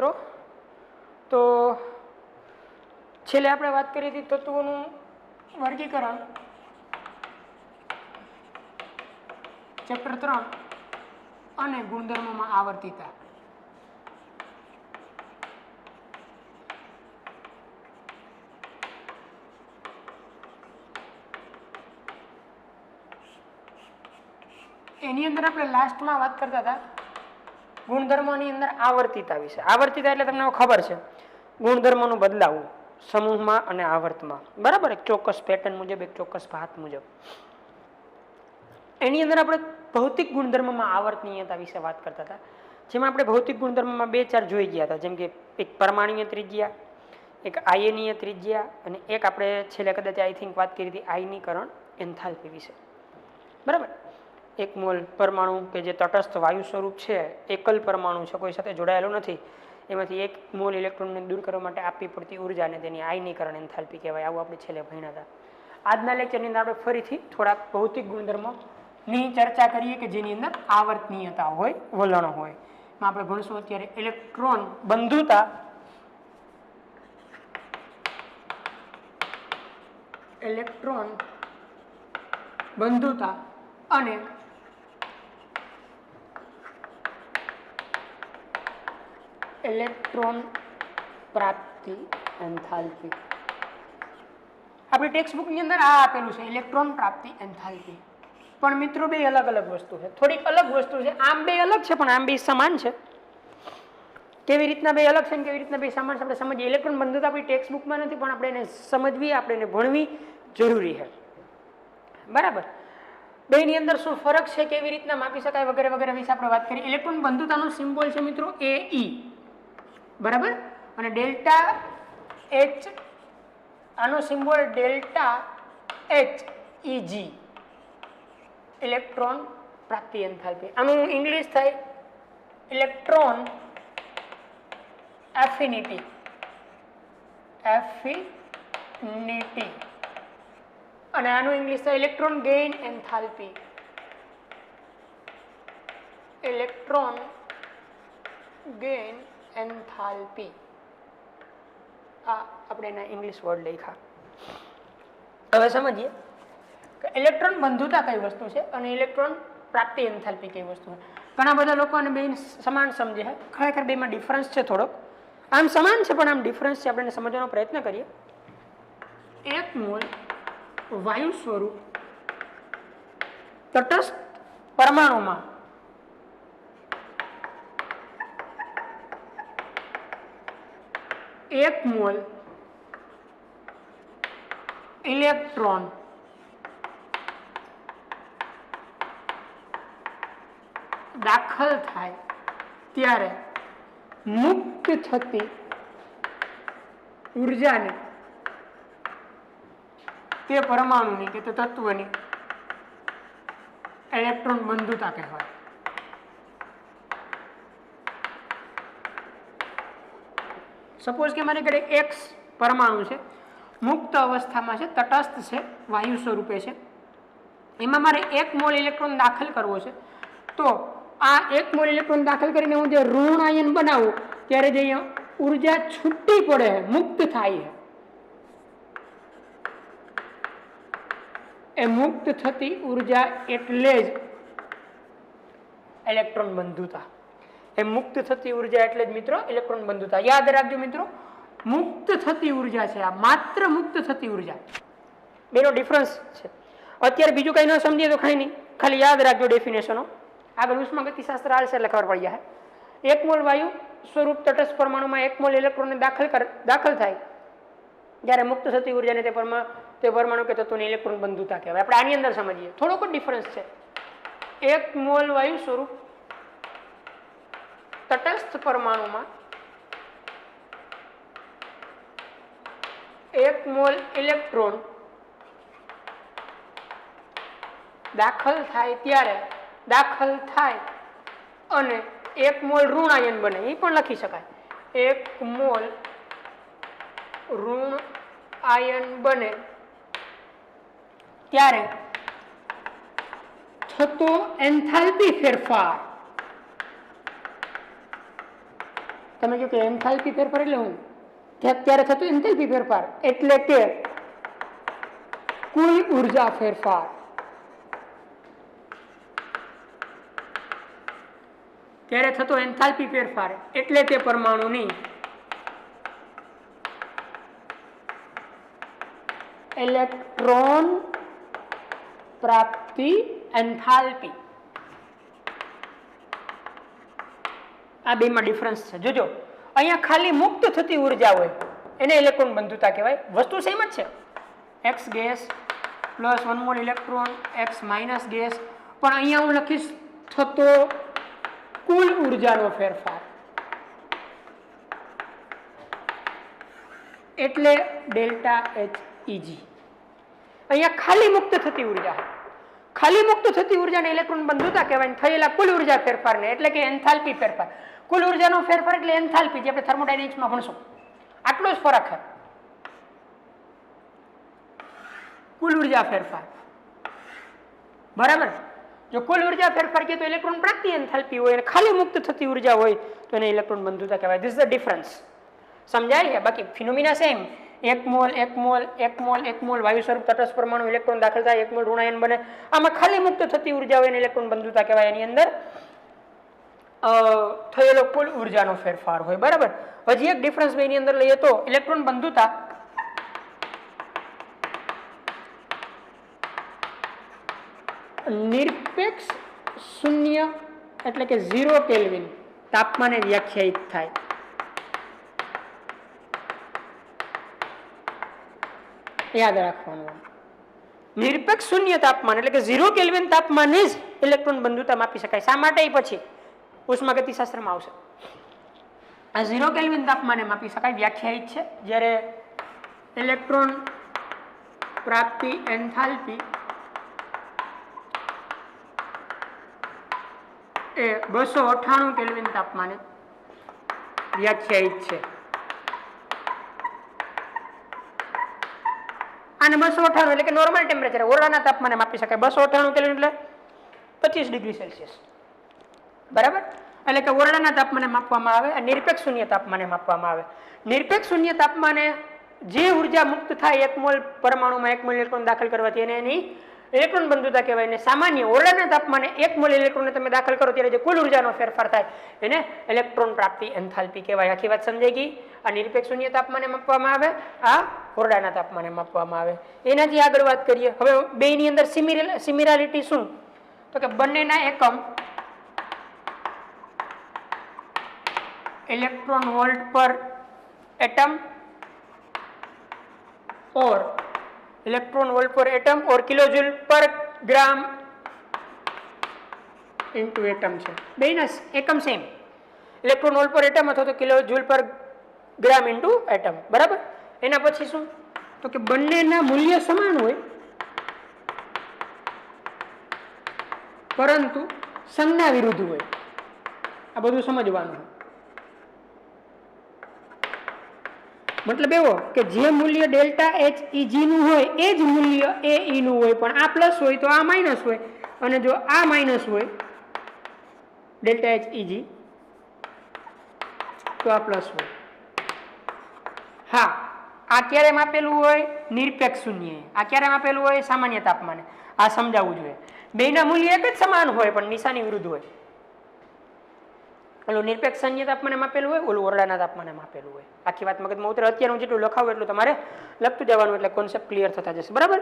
મિત્રો. તો છેલ્લે આપણે વાત કરી હતી તત્વોનું વર્ગીકરણ, ચેપ્ટર 3 અને ગુણધર્મોમાં આવર્તિતા. એની અંદર આપણે લાસ્ટમાં વાત કરતા હતા ગુણધર્મોની અંદર આવર્તિતા વિશે. આવર્તિતા એટલે તમને ખબર છે, ગુણધર્મોનું બદલાવું સમૂહમાં અને આવર્તમાં, બરાબર, એક ચોક્કસ પેટર્ન મુજબ, એક ચોક્કસ ભાત મુજબ. એની અંદર આપણે ભૌતિક ગુણધર્મમાં આવર્તનીયતા વિશે વાત કરતા હતા, જેમાં આપણે ભૌતિક ગુણધર્મમાં 2-4 જોઈ ગયા હતા, જેમ કે એક પરમાણુય ત્રિજ્યા, એક આયનીય ત્રિજ્યા, અને એક આપણે છેલ્લે કદાચ આઈ થિંક વાત કરી હતી આયનીકરણ એન્થાલ્પી વિશે, બરાબર. એક મોલ પરમાણુ કે જે તટસ્થ વાયુ સ્વરૂપ છે, એકલ પરમાણુ છે, કોઈ સાથે જોડાયેલો નથી, એમાંથી એક મોલ ઇલેક્ટ્રોનને દૂર કરવા માટે આપવી પડતી ઉર્જાને તેની આયનીકરણ એન્થાલ્પી કહેવાય. આવું આપણે છેલ્લે ભણ્યા હતા. આજના લેક્ચરની અંદર આપણે ફરીથી થોડાક ભૌતિક ગુણધર્મોની ચર્ચા કરીએ કે જેની અંદર આવર્તનીયતા હોય, વલણો હોય. એમાં આપણે ભણશું અત્યારે ઇલેક્ટ્રોન બંધુતા, ઇલેક્ટ્રોન બંધુતા અને ઇલેક્ટ્રોન પ્રાપ્તિ એન્થાલ્પી. આપણી ટેક્સ્ટ બુકની અંદર આ આપેલું છે, ઇલેક્ટ્રોન પ્રાપ્તિ એન્થાલ્પી. પણ મિત્રો બે અલગ અલગ વસ્તુ છે, થોડીક અલગ વસ્તુ છે. આમ બે અલગ છે પણ આમ બે સમાન છે. કેવી રીતના બે અલગ છે ને કેવી રીતના બે સમાન છે આપણે સમજીએ. ઇલેક્ટ્રોન બંધુતા આપણી ટેક્સ્ટ બુકમાં નથી, પણ આપણે એને સમજવી, આપણે એને ભણવી જરૂરી છે, બરાબર. બેની અંદર શું ફરક છે, કેવી રીતના માપી શકાય વગેરે વગેરે વિશે આપણે વાત કરીએ. ઇલેક્ટ્રોન બંધુતાનો સિમ્બોલ છે મિત્રો AE, બરાબર, અને ડેલ્ટા H, આનો સિમ્બોલ ડેલ્ટા HEG, ઇલેક્ટ્રોન પ્રાપ્તિ એન્થાલ્પી. આનું ઇંગ્લિશ થાય ઇલેક્ટ્રોન એફિનિટી, એફિનિટી, અને આનું ઇંગ્લિશ થાય electron gain enthalpy, electron gain enthalpy. આ આપણે એના ઇંગ્લિશ વર્ડ લખ્યા. હવે સમજીએ કે ઇલેક્ટ્રોન બંધુતા કઈ વસ્તુ છે અને ઇલેક્ટ્રોન પ્રાપ્તિ એન્થાલ્પી કઈ વસ્તુ છે. ઘણા બધા લોકો આને બે સમાન સમજે છે, ખરેખર બેમાં ડિફરન્સ છે થોડોક. આમ સમાન છે પણ આમ ડિફરન્સ છે, આપણે સમજવાનો પ્રયત્ન કરીએ. એક મોલ વાયુ સ્વરૂપ તટસ્થ પરમાણુમાં એક મોલ ઇલેક્ટ્રોન દાખલ થાય ત્યારે મુક્ત થતી ઉર્જાને તે પરમાણુની કે તે તત્વની ઇલેક્ટ્રોન બંધુતા કહેવાય. સપોઝ કે મારી ઘરે X પરમાણુ છે, મુક્ત અવસ્થામાં છે, તટસ્થ છે, વાયુ સ્વરૂપે છે, એમાં મારે 1 મોલ ઇલેક્ટ્રોન દાખલ કરવો છે. તો આ 1 મોલ ઇલેક્ટ્રોન દાખલ કરીને હું જે ઋણ આયન બનાવું ત્યારે જે ઉર્જા છૂટી પડે, મુક્ત થાય, એ મુક્ત થતી ઉર્જા એટલે જ ઇલેક્ટ્રોન બંધુતા. એ મુક્ત થતી ઉર્જા એટલે જ મિત્રો ઇલેક્ટ્રોન બંધુતા. યાદ રાખજો મિત્રો, મુક્ત થતી ઉર્જા છે આ, માત્ર મુક્ત થતી ઉર્જા. બેનો ડિફરન્સ છે. અત્યારે બીજું કઈ ન સમજીએ તો કઈ નહીં, ખાલી યાદ રાખજો ડેફિનેશનો. આગળ ઉષ્માગતિશાસ્ત્ર હાલશે એટલે ખબર પડી જાય. 1 મોલ વાયુ સ્વરૂપ તટસ્થ પરમાણુમાં 1 મોલ ઇલેક્ટ્રોનને દાખલ થાય જ્યારે મુક્ત થતી ઉર્જાને તે પરમાણુ કે તત્વની ઇલેક્ટ્રોન બંધુતા કહેવાય. આપણે આની અંદર સમજીએ, થોડોક જ ડિફરન્સ છે. 1 મોલ વાયુ સ્વરૂપ તટસ્થ પરમાણુમાં 1 મોલ ઇલેક્ટ્રોન દાખલ થાય ત્યારે અને 1 મોલ ઋણ આયન બને, એ પણ લખી શકાય. 1 મોલ ઋણ આયન બને ત્યારે થતો એન્થાલ્પી ફેરફાર તમે કહો કે એન્થાલ્પી ફેરફાર એટલે હું ત્યારે થતું એન્થાલ્પી ફેરફાર એટલે કે કુલ ઉર્જા ફેરફાર. ત્યારે થતો એન્થાલ્પી ફેરફાર એટલે તે પરમાણુની ઇલેક્ટ્રોન પ્રાપ્તિ એન્થાલ્પી. આ બેમાં ડિફરન્સ છે. જોજો અહીંયા ખાલી મુક્ત થતી ઉર્જા હોય એને ઇલેક્ટ્રોન બંધુતા કહેવાય. વસ્તુ સેમ જ છે, x gas plus 1 mall electron, x minus gas, પણ અહીંયા હું લખીશ થતો કુલ ઉર્જાનો ફેરફાર એટલે ડેલ્ટા એચ ઈજી. અહીંયા ખાલી મુક્ત થતી ઉર્જા, ખાલી મુક્ત થતી ઉર્જાને ઇલેક્ટ્રોન બંધુતા કહેવાય. થયેલા કુલ ઉર્જા ફેરફારને એટલે કે એન્થાલ્પી ફેરફાર. કુલ ઉર્જાનો ફેરફાર એટલે એન્થાલ્પી, જે આપણે થર્મોડાયનેમિક્સમાં ભણશું. આટલો જ ફરક છે. કુલ ઉર્જા ફેરફાર બરાબર. જો કુલ ઉર્જા ફેરફાર કે તો ઇલેક્ટ્રોન પ્રાપ્તિ એન્થાલ્પી હોય અને ખાલી મુક્ત થતી ઉર્જા હોય તો એને ઇલેક્ટ્રોન બંધુતા કહેવાય. This is the difference. સમજાય છે? બાકી phenomena same. 1 mole 1 mole 1 mole 1 mole વાયુ સ્વરૂપ તટસ્થ પરમાણુ ઇલેક્ટ્રોન દાખલ થાય, 1 મોલ ઋણાયન બને. આમાં ખાલી મુક્ત થતી ઉર્જા હોય એને ઇલેક્ટ્રોન બંધુતા કહેવાય. એની અંદર થયેલો કુલ ઉર્જાનો ફેરફાર હોય. બરાબર. હજી એક ડિફરન્સ એની અંદર લઈએ તો ઇલેક્ટ્રોન બંધુતા નિરપેક્ષ શૂન્ય એટલે કે 0 કેલ્વિન તાપમાને વ્યાખ્યાયિત થાય. યાદ રાખવાનું. નિરપેક્ષ શૂન્ય તાપમાન એટલે કે 0 કેલ્વિન તાપમાને જ ઇલેક્ટ્રોન બંધુતા માપી શકાય. શા માટે? પછી ઉષ્માગતિશાસ્ત્રમાં આવશે. આ 0 કેલ્વિન તાપમાને માપી શકાય, વ્યાખ્યાયિત છે. જ્યારે ઇલેક્ટ્રોન પ્રાપ્તિ એન્થાલ્પી એ 298 કેલ્વિન તાપમાને વ્યાખ્યાયિત છે. આને 298 એટલે કે નોર્મલ ટેમ્પરેચર ઓરડાના તાપમાને માપી શકાય. 298 કેલ્વિન એટલે 25 ડિગ્રી સેલ્સિયસ. બરાબર. એટલે કે ઓરડાના તાપમાને માપવામાં આવે, નિરપેક્ષ શૂન્ય તાપમાને માપવામાં આવે. નિરપેક્ષ શૂન્ય તાપમાને જે ઉર્જા મુક્ત થાય 1 મોલ પરમાણુમાં 1 મોલ ઇલેક્ટ્રોન દાખલ કરવાથી એને એની ઇલેક્ટ્રોન બંધુતા કહેવાય. અને સામાન્ય ઓરડાના તાપમાને 1 મોલ ઇલેક્ટ્રોનને તમે દાખલ કરો ત્યારે જે કુલ ઉર્જાનો ફેરફાર થાય એને ઇલેક્ટ્રોન પ્રાપ્તિ એન્થાલ્પી કહેવાય. આખી વાત સમજાઈ ગઈ? આ નિરપેક્ષ શૂન્ય તાપમાને માપવામાં આવે, આ ઓરડાના તાપમાને માપવામાં આવે. એનાથી આગળ વાત કરીએ. હવે બેની અંદર સિમિલારિટી શું? તો કે બંનેના એકમ इलेक्ट्रॉन वोल्ट पर एटम और इलेक्ट्रॉन वोल्ट पर एटम और किलोजूल पर ग्राम इंटू एटम है. बेना एकम सेम. इलेक्ट्रॉन वोल्ट पर एटम अथवा तो किलोजूल पर ग्राम इंटू एटम. बराबर. एना पछी शुं? तो कि बंनेना मूल्य समान होय परंतु संज्ञा विरुद्ध होय. आ बधुं समजवानुं. मतलब एवो कि जे मूल्य डेल्टा एच ईजी नु होय ए ज मूल्य ए ई नु होय, पण आ प्लस होय तो आ माइनस होय, अने जो आ माइनस होय डेल्टा एच ईजी तो आ प्लस होय. हाँ, आ क्यारे मापेलुं होय? निरपेक्ष शून्य. आ क्यारे मापेलुं होय? सामान्य तापमाने. आ समजावવું જોઈએ. બેના મૂલ્ય એક જ સમાન હોય પણ નિશાની વિરુદ્ધ હોય. ઓલું નિરપેક્ષ શૂન્ય તાપમાને માપેલું હોય, ઓલું ઓરડાના તાપમાને માપેલું હોય. આખી વાત મગજમાં ઉતરે. અત્યારે હું જેટલું લખાવું એટલું તમારે લખતું જવાનું એટલે કોન્સેપ્ટ ક્લિયર થતા જશે. બરાબર.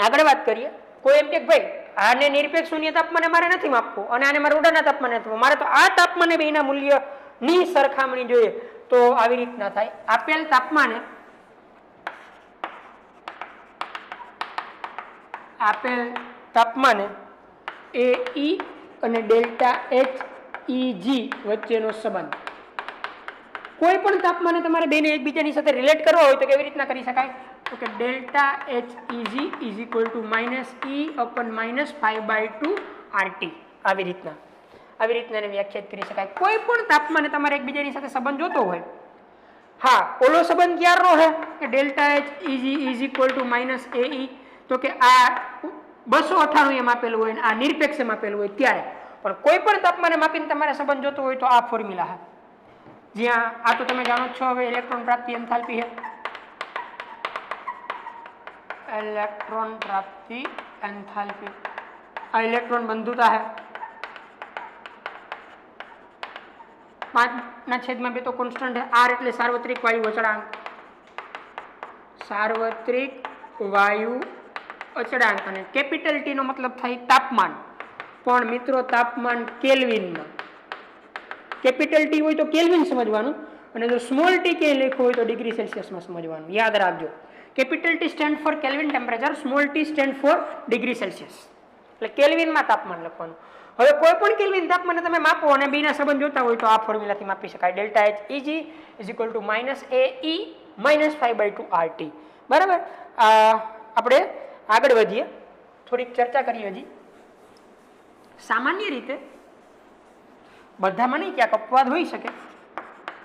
આગળ વાત કરીએ. કોઈ એમ કે ભાઈ આને નિરપેક્ષ શૂન્ય તાપમાને મારે નથી માપવું અને આને મારે ઓરડાના તાપમાને નથી, મારે તો આ તાપમાને બેના મૂલ્યની સરખામણી જોઈએ, તો આવી રીતના થાય. આપેલ તાપમાને એ ઈ અને ડેલ્ટા એચ ઈજી વચ્ચેનો સંબંધ. કોઈ પણ તાપમાને તમારે બેને એકબીજાની સાથે રિલેટ કરવા હોય તો કેવી રીતના કરી શકાય? તો કે delta H EG is equal to minus E upon minus 5/2 RT. આવી રીતના એને વ્યાખ્યાયિત કરી શકાય. કોઈ પણ તાપમાને તમારે એકબીજાની સાથે સંબંધ જોતો હોય. હા, ઓલો સંબંધ ક્યારનો છે કે delta H EG is equal to minus A E. તો કે આ 298 એમ આપેલું હોય ને આ નિરપેક્ષ એમ આપેલું હોય ત્યારે. પણ કોઈ પણ તાપમાને માપીને તમારે સંબંધ જોતો હોય તો આ ફોર્મ્યુલા. જ્યાં આ તો તમે જાણો છો હવે ઇલેક્ટ્રોન પ્રાપ્તિ એન્થાલ્પી है इलेक्ट्रॉन प्राप्ति एंथैल्पी आ इलेक्ट्रॉन बंधुता है 5/2 तो कांस्टेंट है आर એટલે સાર્વત્રિક વાયુ અચળાંક સાર્વત્રિક વાયુ અચળાંક અને કેપિટલ ટી નો મતલબ થાય તાપમાન પણ મિત્રો તાપમાન કેલ્વિન માં કેપિટલ ટી હોય તો કેલ્વિન સમજવાનું અને જો સ્મોલ ટી કે લખ્યું હોય તો ડિગ્રી સેલ્સિયસ માં સમજવાનું યાદ રાખજો capital T stand four kelvin temperature small T stand four degree Celsius એટલે કેલ્વિન માં તાપમાન લખવાનું હવે કોઈ પણ કેલ્વિન તાપમાને તમે માપો અને બી ના સંબંધ જોતા હોય તો આ ફોર્મ્યુલાથી માપી શકાય delta H EG -AE -5/2 RT બરાબર આપણે આગળ વધીએ થોડીક ચર્ચા કરીએ હજી સામાન્ય રીતે બધામાં નહીં ક્યાંક અપવાદ હોઈ શકે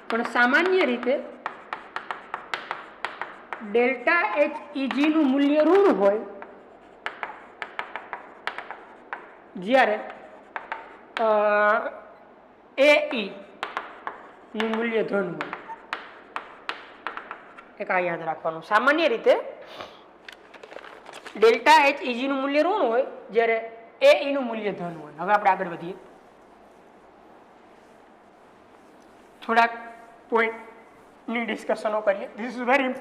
પણ સામાન્ય રીતે डेल्टा एच इजी નું મૂલ્ય ઋણ હોય જ્યારે AE નું મૂલ્ય ધન હોય એક આ યાદ રાખવાનું સામાન્ય રીતે ડેલ્ટા એચ ઇજી નું મૂલ્ય ઋણ હોય જ્યારે AE નું મૂલ્ય ધન હોય હવે આપણે આગળ વધીએ થોડાક પોઈન્ટ ની ડિસ્કશનો કરીએ this is very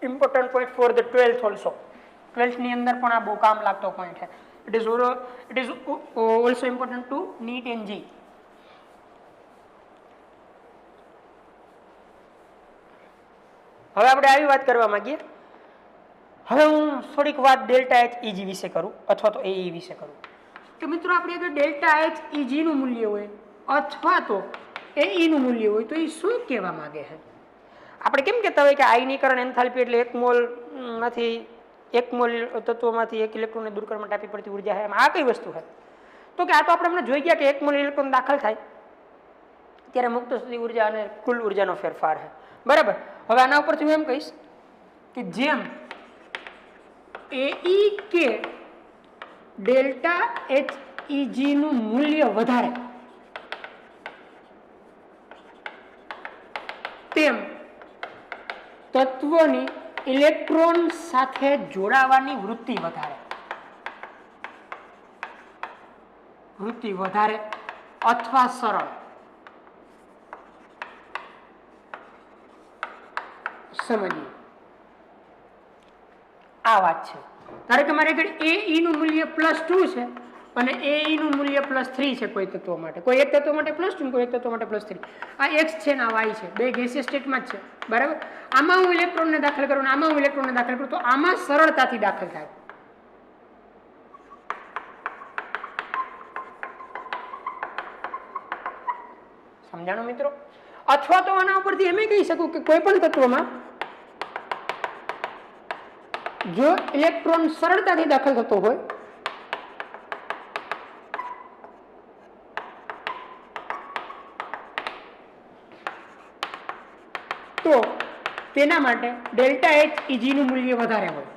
important point for the 12th also 12th ની અંદર પણ આ બહુ કામ લાગતો પોઈન્ટ છે it is also important to NEET and JEE હવે આપણે આવી વાત કરવા માંગીએ હવે હું થોડીક વાત ડેલ્ટા એચ ઇજી વિશે કરું અથવા તો AE વિશે કરું કે મિત્રો આપણે અગર ડેલ્ટા એચ ઇજી નું મૂલ્ય હોય અથવા તો AE નું મૂલ્ય હોય તો એ શું કહેવા માંગે છે આપણે કેમ કહેતા હોય કે આયનીકરણ એન્થાલ્પી એટલે 1 મોલ માંથી 1 મોલ તત્વમાંથી 1 ઇલેક્ટ્રોનને દૂર કરવા માટે આપવી પડતી ઉર્જા છે એમાં આ કઈ વસ્તુ છે તો કે આ તો આપણે હમણાં જોઈ ગયા કે 1 મોલ ઇલેક્ટ્રોન દાખલ થાય ત્યારે મુક્ત સ્થિતિ ઉર્જા અને કુલ ઉર્જાનો ફેરફાર છે બરાબર હવે આના ઉપરથી હું એમ કહીશ કે જેમ AE કે ડેલ્ટા એચ ઇજી નું મૂલ્ય વધારે તેમ તત્વની ઇલેક્ટ્રોન સાથે જોડાવાની વૃત્તિ વધારે અથવા સરળ સમજીએ આ વાત છે ધારો કે મારે આગળ AE નું મૂલ્ય +2 છે અને AE નું મૂલ્ય +3 છે કોઈ તત્વ માટે કોઈ એક તત્વ માટે +2 કોઈ એક તત્વ માટે +3 આ x છે ને આ y છે બે ગેસિયસ સ્ટેટમાં જ છે બરાબર આમાં હું ઇલેક્ટ્રોનને દાખલ કરું અને આમાં હું ઇલેક્ટ્રોનને દાખલ કરું તો આમાં સરળતાથી દાખલ થાય સમજાણો મિત્રો અથવા તો આના ઉપરથી એમ કહી શકું કે કોઈ પણ તત્વમાં જો ઇલેક્ટ્રોન સરળતાથી દાખલ થતો હોય તો તેના માટે ડેલ્ટા એચ ઇજી નું મૂલ્ય વધારે હોય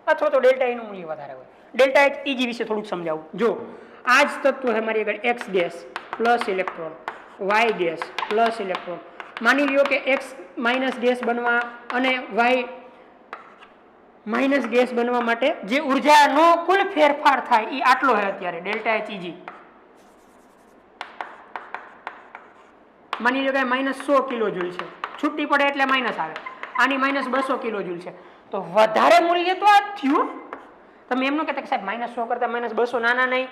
અથવા તો ડેલ્ટા E નું મૂલ્ય વધારે હોય ડેલ્ટા એચ ઇજી વિશે થોડુંક સમજાવું જો આ જ તત્વ છે મારી આગળ x gas plus electron y gas plus electron માની લ્યો કે x માઇનસ ગેસ બનવા અને y માઇનસ ગેસ બનવા માટે જે ઉર્જાનો કુલ ફેરફાર થાય એ આટલો છે અત્યારે ડેલ્ટા એચ ઇજી માની લો કે -100 કિલો જૂલ છે છૂટી પડે એટલે માઇનસ આવે આની -200 કિલો જૂલ છે તો વધારે મૂલ્ય તો આ થયું તમે એમ ન કહેતા કે સાહેબ -100 કરતા -200 નાના નહીં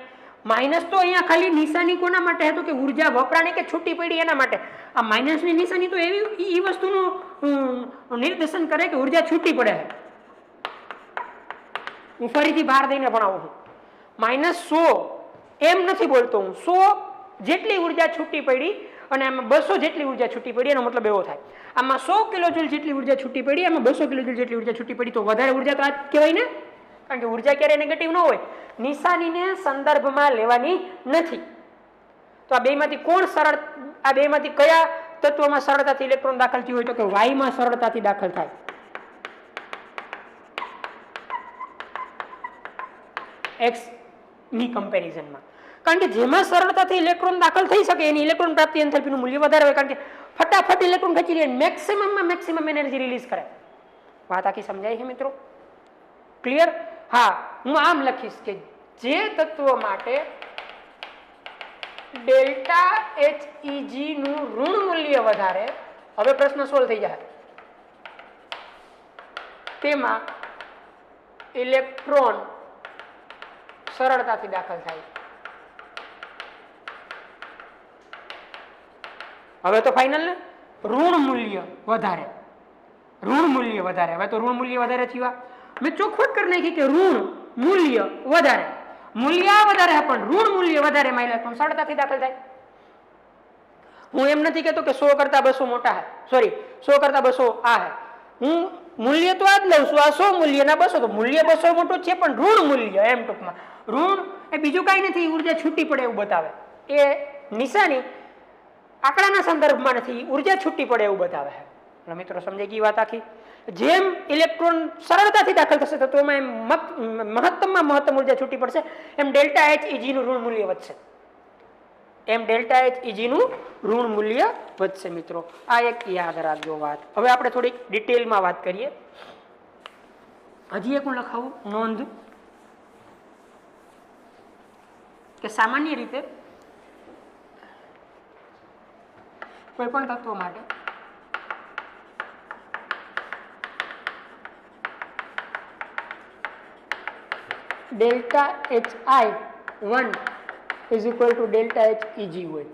માઇનસ તો અહીંયા ખાલી નિશાની કોના માટે હતો કે ઉર્જા વપરાણી કે છૂટી પડી એના માટે આ માઇનસની નિશાની તો એવી એ વસ્તુનું નિર્દેશન કરે કે ઉર્જા છૂટી પડે છે હું ફરીથી બહાર દઈને ભણાવું છું -100 એમ નથી બોલતો હું 100 જેટલી ઉર્જા છૂટી પડી અને આમાં 200 જેટલી ઉર્જા છૂટી પડી એનો મતલબ એવો થાય આમાં 100 કિલોજૂલ જેટલી ઉર્જા છૂટી પડી આમાં 200 કિલોજૂલ જેટલી ઉર્જા છૂટી પડી તો વધારે ઉર્જા તો આ કહેવાય ને કારણ કે ઉર્જા ક્યારે નેગેટિવ ન હોય નિશાનીને સંદર્ભમાં લેવાની નથી તો આ બેમાંથી કોણ સરળ આ બેમાંથી કયા તત્વમાં સરળતાથી ઇલેક્ટ્રોન દાખલ થયું હોય તો કે y માં સરળતાથી દાખલ થાય x ની કમ્પેરિઝનમાં. કારણ કે જેમાં સરળતાથી ઇલેક્ટ્રોન દાખલ થઈ શકે એની ઇલેક્ટ્રોન પ્રાપ્તિ એન્થાલ્પીનું મૂલ્ય વધારે હોય, કારણ કે ફટાફટ ઇલેક્ટ્રોન ખેંચી લે, મેક્સિમમમાં મેક્સિમમ એનર્જી રિલીઝ કરે. વાત આખી સમજાય છે મિત્રો? ક્લિયર? હા, હું આમ લખીશ કે જે તત્વો માટે ડેલ્ટા HEG નું ઋણ મૂલ્ય વધારે, હવે પ્રશ્ન સોલ્વ થઈ જાય, તેમાં ઇલેક્ટ્રોન સરળતાથી દાખલ થાય. હવે તો ફાઇનલ ને, ઋણ મૂલ્ય વધારે, ઋણ મૂલ્ય વધારે. હવે તો ઋણ મૂલ્ય વધારે થયું. મેં ચોખવટ કરી નાખી કે ઋણ મૂલ્ય વધારે, મૂલ્ય વધારે પણ ઋણ મૂલ્ય વધારે માં ઇલેક્ટ્રોન સરળતાથી દાખલ થાય. હું એમ નથી કહેતો કે 100 કરતા 200 મોટા હે, સોરી 100 કરતા 200 આ હે. હું મૂલ્ય તો આ જ લઉં છું, આ 100 મૂલ્યના 200, તો મૂલ્ય 200 મોટું છે પણ ઋણ મૂલ્ય, એમ ટૂંકમાં ઋણ એ બીજું કાંઈ નથી, ઉર્જા છૂટી પડે એવું બતાવે. એ નિશાની આંકડાના સંદર્ભમાં નથી, ઉર્જા છૂટી પડે એવું બતાવે છે. એટલે મિત્રો સમજાઈ ગઈ વાત આખી? જેમ ઇલેક્ટ્રોન સરળતાથી દાખલ થશે તો એમાં મહત્તમમાં મહત્તમ ઉર્જા છૂટી પડશે, એમ ડેલ્ટા HEG નું ઋણ મૂલ્ય વધશે, એમ ડેલ્ટા HEG નું ઋણ મૂલ્ય વધશે. મિત્રો આ એક યાદ રાખજો વાત. હવે આપણે થોડીક ડિટેલમાં વાત કરીએ. હજી એક હું લખાવું નોંધ કે સામાન્ય રીતે કોઈ પણ તત્વો માટે delta HI1 is equal to delta HEG હોય,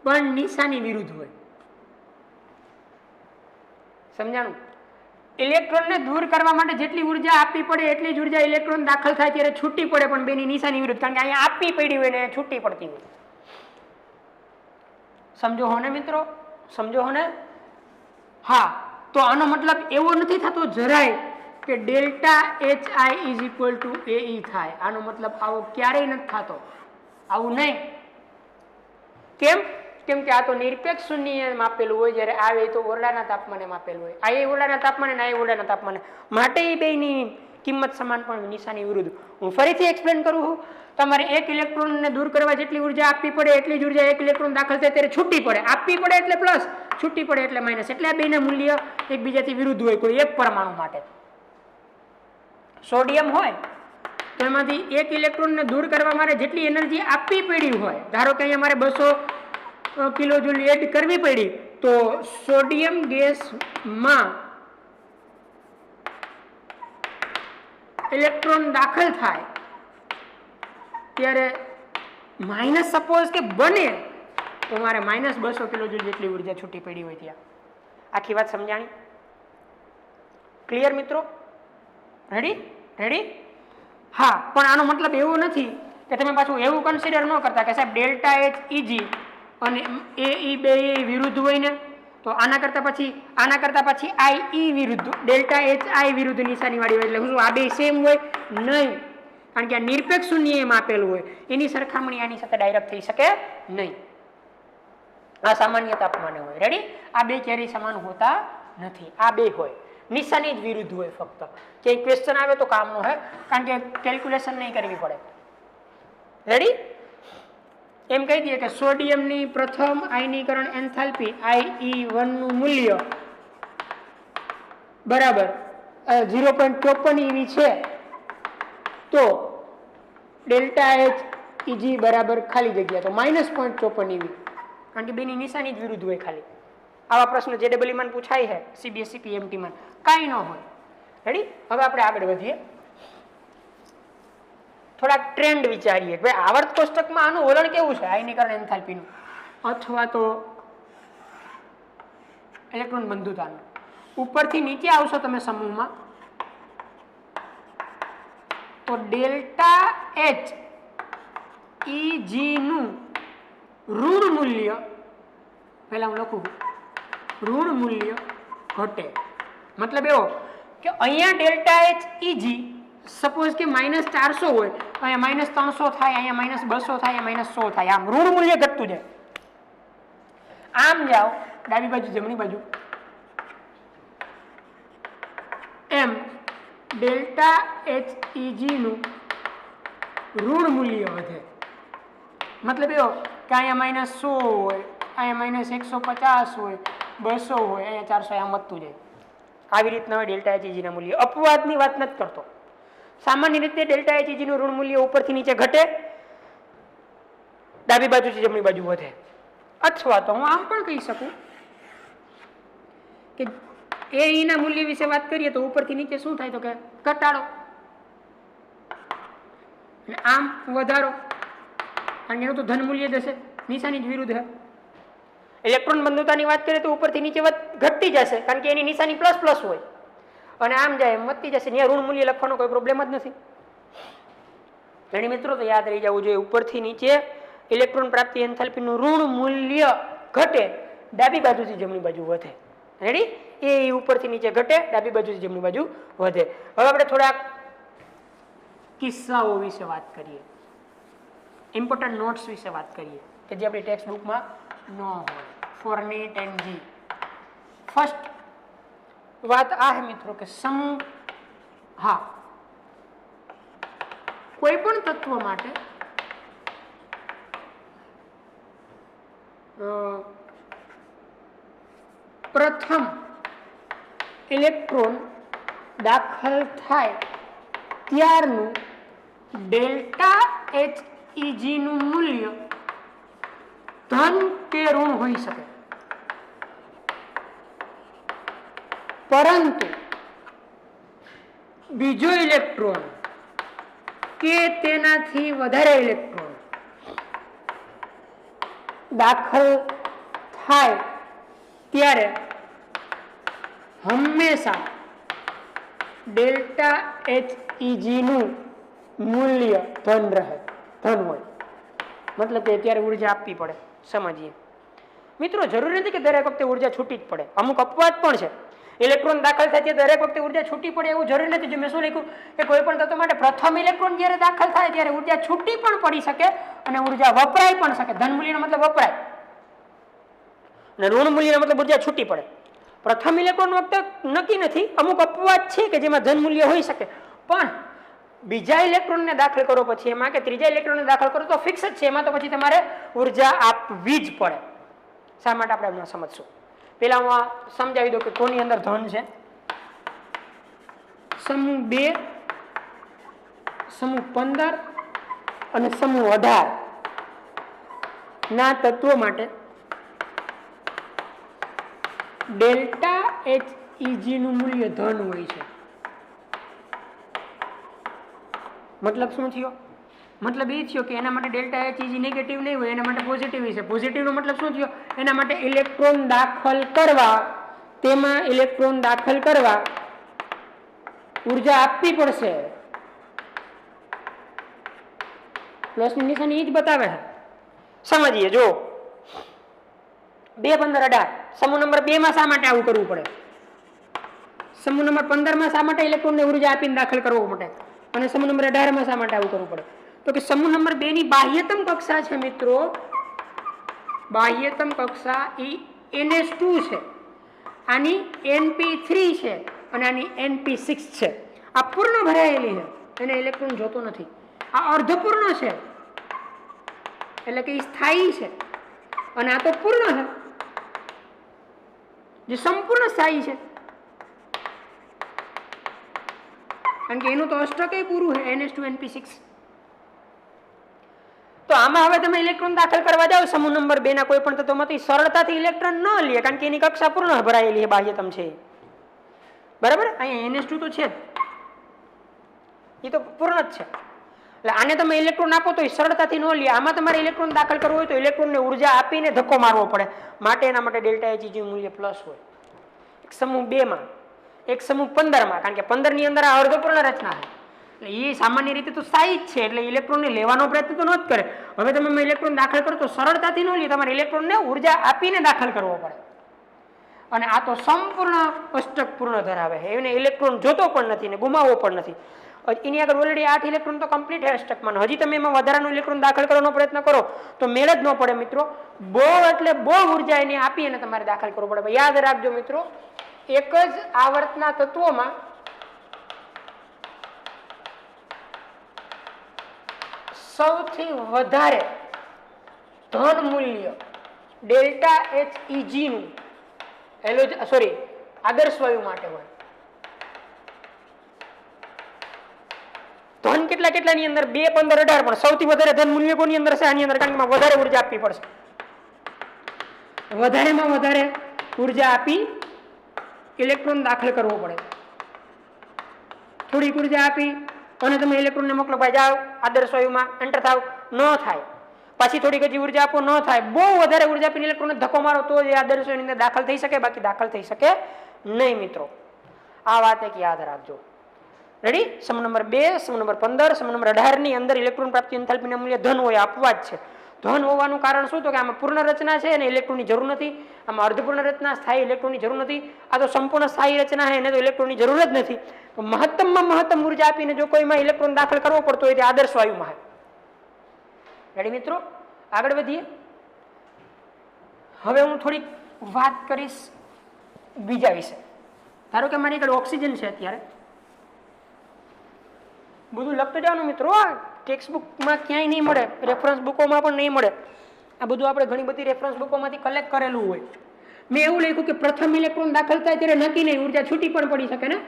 પણ નિશાની વિરુદ્ધ હોય. સમજાણું? ઇલેક્ટ્રોનને દૂર કરવા માટે જેટલી ઉર્જા આપવી પડે એટલી જ ઉર્જા ઇલેક્ટ્રોન દાખલ થાય ત્યારે છૂટી પડે, પણ બેની નિશાની વિરુદ્ધ, કારણ કે અહીંયા આપવી પડી હોય ને છૂટી પડતી હોય. સમજો હો ને મિત્રો? સમજો હો ને? હા, તો આનો મતલબ એવો નથી થતો જરાય કે delta HI is equal two AE થાય. આનો મતલબ આવો ક્યારેય નથી થતો, આવું નહીં. કેમ? કેમ કે આ તો નિરપેક્ષ શૂન્ય માપેલું હોય, જ્યારે આવે તો ઓરડાના તાપમાને માપેલું હોય. આ એ ઓરડાના તાપમાને ને આ એ ઓરડાના તાપમાને, માટે એ બેની કિંમત સમાન પણ નિશાની વિરુદ્ધ. હું ફરીથી એક્સપ્લેન કરું છું. તમારે એક ઇલેક્ટ્રોનને દૂર કરવા જેટલી ઉર્જા આપવી પડે એટલી જ ઉર્જા એક ઇલેક્ટ્રોન દાખલ થાય ત્યારે છૂટી પડે. આપવી પડે એટલે પ્લસ, છૂટી પડે એટલે માઇનસ. એટલે આ બેના મૂલ્ય એકબીજાથી વિરુદ્ધ હોય કોઈ એક પરમાણુ માટે. સોડિયમ હોય તો એમાંથી એક ઇલેક્ટ્રોનને દૂર કરવા માટે જેટલી એનર્જી આપવી પડી હોય, ધારો કે અહીંયા મારે 200 કિલોજૂલ એડ કરવી પડી, તો સોડિયમ ગેસમાં ઇલેક્ટ્રોન દાખલ થાય ત્યારે માઇનસ સપોઝ કે બને તો મારે -200 કિલોજૂલ જેટલી ઉર્જા છૂટી પડી હોય ત્યાં. આખી વાત સમજાણી? ક્લિયર મિત્રો? રેડી? હા, પણ આનો મતલબ એવો નથી કે તમે પાછું એવું કન્સિડર ન કરતા કે સાહેબ ડેલ્ટા HEG અને AE બે વિરુદ્ધ હોય ને, તો આના કરતા પછી IE વિરુદ્ધ, ડેલ્ટા HI વિરુદ્ધ નિશાની વાળી હોય, એટલે શું આ બે સેમ હોય? નહીં, કારણ કે આ નિરપેક્ષ શૂન્ય એમ આપેલું હોય, એની સરખામણી આની સાથે ડાયરેક્ટ થઈ શકે નહીં. આ સામાન્ય તાપમાને હોય. રેડી? આ બે ક્યારેય સમાન હોતા નથી, આ બે હોય નિશાની જ વિરુદ્ધ હોય. ફક્ત ક્યાંય ક્વેશ્ચન આવે તો કામનો હોય, કારણ કે કેલ્ક્યુલેશન નહીં કરવી પડે. રેડી? એમ કહી દઈએ કે સોડિયમની પ્રથમ આયનીકરણ એન્થાલ્પી IE1 નું મૂલ્ય બરાબર 0.54 eV છે, તો ડેલ્ટા HEG બરાબર ખાલી જગ્યા તો -0.54 eV, કારણ કે બેની નિશાની જ વિરુદ્ધ હોય ખાલી. આવા પ્રશ્ન JEE માં પૂછાય છે, CBSE PMT માં કાંઈ ન હોય. રેડી? હવે આપણે આગળ વધીએ, થોડાક ટ્રેન્ડ વિચારીએ. ભાઈ આવર્ત કોષ્ટકમાં આનું વલણ કેવું છે આયનીકરણ એન્થાલ્પીનું, અથવા તો ઇલેક્ટ્રોન બંધુતાનું. ઉપરથી નીચે આવશો તમે સમૂહમાં તો ડેલ્ટા HEG નું ઋણ મૂલ્ય, પહેલા હું લખું ઋણ મૂલ્ય ઘટે. મતલબ એવો કે અહીંયા ડેલ્ટા HEG સપોઝ કે -400 હોય, અહીંયા -300 થાય, અહીંયા -200 થાય, અહીંયા -100 થાય, આમ ઋણ મૂલ્ય ઘટતું જાય. આમ જાઓ ડાબી બાજુ જમણી બાજુ, એમ ડેલ્ટા HEG નું ઋણ મૂલ્ય વધે. મતલબ એવો કે અહીંયા -100 હોય, અહીંયા -150 હોય, 200 હોય, અહીંયા 400, આમ વધતું જાય. આવી રીતના હોય ડેલ્ટા HEG ના મૂલ્ય. અપવાદની વાત નથી કરતો. સામાન્ય રીતે ડેલ્ટા HEG નું ઋણ મૂલ્ય ઉપરથી નીચે ઘટે, ડાબી બાજુથી જમણી બાજુ વધે. અથવા તો હું આમ પણ કહી શકું કે એ ના મૂલ્ય વિશે વાત કરીએ તો ઉપરથી નીચે શું થાય તો કે ઘટાડો, અને આમ વધારો, કારણ કે એનું તો ધન મૂલ્ય જશે, નિશાની જ વિરુદ્ધ છે. ઇલેક્ટ્રોન બંધુતાની વાત કરીએ તો ઉપરથી નીચે ઘટતી જશે, કારણ કે એની નિશાની પ્લસ પ્લસ હોય, અને આમ જાય એમ વધતી જશે. ત્યાં ઋણ મૂલ્ય લખવાનો કોઈ પ્રોબ્લેમ જ નથી. ઘણી મિત્રો તો યાદ રહી જવું જોઈએ, ઉપરથી નીચે ઇલેક્ટ્રોન પ્રાપ્તિ એન્થાલ્પીનું ઋણ મૂલ્ય ઘટે, ડાબી બાજુથી જમણી બાજુ વધે. રેડી? એ ઉપરથી નીચે ઘટે, ડાબી બાજુથી જમણી બાજુ વધે. હવે આપણે થોડાક કિસ્સાઓ વિશે વાત કરીએ, ઇમ્પોર્ટન્ટ નોટ્સ વિશે વાત કરીએ કે જે આપણી ટેક્સ્ટ બુકમાં ન હોય. ફોર્નિટ એન્ડ જી. ફર્સ્ટ વાત આ હે મિત્રો કે સમૂહ, હા, કોઈ પણ તત્વ માટે પ્રથમ ઇલેક્ટ્રોન દાખલ થાય ત્યારનું ડેલ્ટા HEG નું મૂલ્ય ધન કે ઋણ હોઈ શકે, પરંતુ બીજો ઇલેક્ટ્રોન કે તેનાથી વધારે ઇલેક્ટ્રોન દાખલ થાય ત્યારે હંમેશા ડેલ્ટા HEG નું મૂલ્ય ધન રહે, ધન હોય. મતલબ કે ત્યારે ઉર્જા આપવી પડે. સમજીએ મિત્રો, જરૂરી નથી કે દરેક વખતે ઉર્જા છૂટી જ પડે. અમુક અપવાદ પણ છે. ઇલેક્ટ્રોન દાખલ થાય ત્યારે દરેક વખતે ઉર્જા છૂટી પડે એવું જરૂરી નથી. જો મેં શું લખ્યું કે કોઈ પણ તત્વ માટે પ્રથમ ઇલેક્ટ્રોન જ્યારે દાખલ થાય ત્યારે ઉર્જા છૂટી પણ પડી શકે અને ઉર્જા વપરાય પણ શકે. ધન મૂલ્યનો મતલબ વપરાય અને ઋણ મૂલ્યનો મતલબ ઉર્જા છૂટી પડે. પ્રથમ ઇલેક્ટ્રોન વખતે નક્કી નથી, અમુક અપવાદ છે કે જેમાં ધન મૂલ્ય હોઈ શકે, પણ બીજા ઇલેક્ટ્રોનને દાખલ કરો પછી એમાં કે ત્રીજા ઇલેક્ટ્રોનને દાખલ કરો તો ફિક્સ જ છે. એમાં તો પછી તમારે ઉર્જા આપવી જ પડે. શા માટે આપણે હમણાં સમજશું. પેલા હું સમજાવી દઉં કે કોની અંદર ધન છે. સમૂહ 2, સમૂહ 15 અને સમૂહ 18 ના તત્વો માટે ડેલ્ટા HEG નું મૂલ્ય ધન હોય છે. મતલબ શું થયો? મતલબ એ થયો કે એના માટે ડેલ્ટા HEG નેગેટિવ નહીં હોય, એના માટે પોઝિટિવ છે. પોઝિટિવનો મતલબ શું થયો? એના માટે ઇલેક્ટ્રોન દાખલ કરવા, તેમાં ઇલેક્ટ્રોન દાખલ કરવા ઉર્જા આપવી પડશે. પ્લસની નિશાની એ જ બતાવે છે. સમજીએ. જો 2, 15, 18 સમૂહ નંબર 2 માં શા માટે આવું કરવું પડે? સમૂહ નંબર 15 માં શા માટે ઇલેક્ટ્રોનને ઉર્જા આપીને દાખલ કરવો પડે? અને સમૂહ નંબર 18 માં શા માટે આવું કરવું પડે? તો કે સમૂહ નંબર 2 ની બાહ્યતમ કક્ષા છે મિત્રો, બાહ્યતમ કક્ષા એ NS2 છે, આની NP3 છે અને આની NP6 છે. આ પૂર્ણ ભરાયેલી છે, એને ઇલેક્ટ્રોન જોતો નથી. આ અર્ધપૂર્ણ છે, એટલે કે સ્થાયી છે, અને આ તો પૂર્ણ છે, જે સંપૂર્ણ સ્થાયી છે, કારણ કે એનું તો અષ્ટક પૂરું છે, NS2 NP6. તો આમાં હવે તમે ઇલેક્ટ્રોન દાખલ કરવા જાઓ સમૂહ નંબર 2 ના કોઈ પણ તત્વમાંથી, સરળતાથી ઇલેક્ટ્રોન ન લે, કારણ કે એની કક્ષા પૂર્ણ ભરાયેલી છે, બાહ્યતમ છે. બરાબર? અહીંયા NS2 તો છે જ, એ તો પૂર્ણ જ છે. એટલે આને તમે ઇલેક્ટ્રોન આપો તો સરળતાથી ન લે. આમાં તમારે ઇલેક્ટ્રોન દાખલ કરવું હોય તો ઇલેક્ટ્રોનને ઉર્જા આપીને ધક્કો મારવો પડે. માટે એના માટે ડેલ્ટા HEG મૂલ્ય પ્લસ હોય. એક સમૂહ 2 માં, એક સમૂહ 15 માં, કારણ કે 15 ની અંદર આ અર્ધપૂર્ણ રચના છે, એટલે એ સામાન્ય રીતે તો સ્થાયી જ છે, એટલે ઇલેક્ટ્રોનને લેવાનો પ્રયત્ન તો ન જ કરે. હવે તમે ઇલેક્ટ્રોન દાખલ કરો તો સરળતાથી ન લે, તમારે ઇલેક્ટ્રોનને ઉર્જા આપીને દાખલ કરવો પડે. અને આ તો સંપૂર્ણ અષ્ટક પૂર્ણ ધરાવે છે, એને ઇલેક્ટ્રોન જોતો પણ નથી ને ગુમાવવો પણ નથી. એની આગળ ઓલરેડી 8 ઇલેક્ટ્રોન તો કમ્પ્લીટ છે અષ્ટકમાં, હજી તમે એમાં વધારાનું ઇલેક્ટ્રોન દાખલ કરવાનો પ્રયત્ન કરો તો મેળ જ ન પડે મિત્રો. બહુ એટલે બહુ ઉર્જા એને આપી અને તમારે દાખલ કરવો પડે. યાદ રાખજો મિત્રો, એક જ આવર્તના તત્વોમાં સૌથી વધારે ધન મૂલ્ય ડેલ્ટા એચ ઇજી નું આદર્શ વાયુ માટે હોય. ધન કેટલાની અંદર 2, 15, 18 પણ સૌથી વધારે ધન મૂલ્ય કોની અંદર છે? આની અંદર. કારણ કે વધારે ઉર્જા આપવી પડશે. વધારેમાં વધારે ઉર્જા આપી ઇલેક્ટ્રોન દાખલ કરવો પડે. થોડીક ઉર્જા આપી અને તમે ઇલેક્ટ્રોનને મોકલો, ભાઈ જાઓ આદર્શ વાયુમાં એન્ટર થાવ, ન થાય. પાછી થોડીક હજી ઉર્જા આપો, ન થાય. બહુ વધારે ઉર્જા આપીને ઇલેક્ટ્રોનને ધક્કો મારો તો જ આદર્શ વાયુની અંદર દાખલ થઈ શકે, બાકી દાખલ થઈ શકે નહીં મિત્રો. આ વાત એક યાદ રાખજો. Ready? Some number 2, some number 15, some number 18 ની અંદર ઇલેક્ટ્રોન પ્રાપ્તિ એન્થાલ્પીના મૂલ્ય ધન હોય, આપવા જ છે. ધન હોવાનું કારણ શું? તો કે આમાં પૂર્ણ રચના છે અને ઇલેક્ટ્રોનની જરૂર નથી. આમાં અર્ધપૂર્ણ રચના, સ્થાયી ઇલેક્ટ્રોનની જરૂર નથી. આ તો સંપૂર્ણ સ્થાયી રચના છે, એને તો ઇલેક્ટ્રોનની જરૂર જ નથી. તો મહત્તમમાં મહત્તમ ઉર્જા આપીને જો કોઈમાં ઇલેક્ટ્રોન દાખલ કરવો પડતો હોય તે આદર્શ વાયુમાં છે. રેડી મિત્રો? આગળ વધીએ. હવે હું થોડીક વાત કરીશ બીજા વિશે. ધારો કે મારી આગળ ઓક્સિજન છે. અત્યારે બધું લખતો જવાનું મિત્રો. ટેક્સ્ટ બુકમાં ક્યાંય નહીં મળે, રેફરન્સ બુકોમાં પણ નહીં મળે. આ બધું આપણે ઘણી બધી રેફરન્સ બુકોમાંથી કલેક્ટ કરેલું હોય. મેં એવું લખ્યું કે પ્રથમ ઇલેક્ટ્રોન દાખલ થાય ત્યારે નક્કી નહીં, ઉર્જા છૂટી પણ પડી શકે ને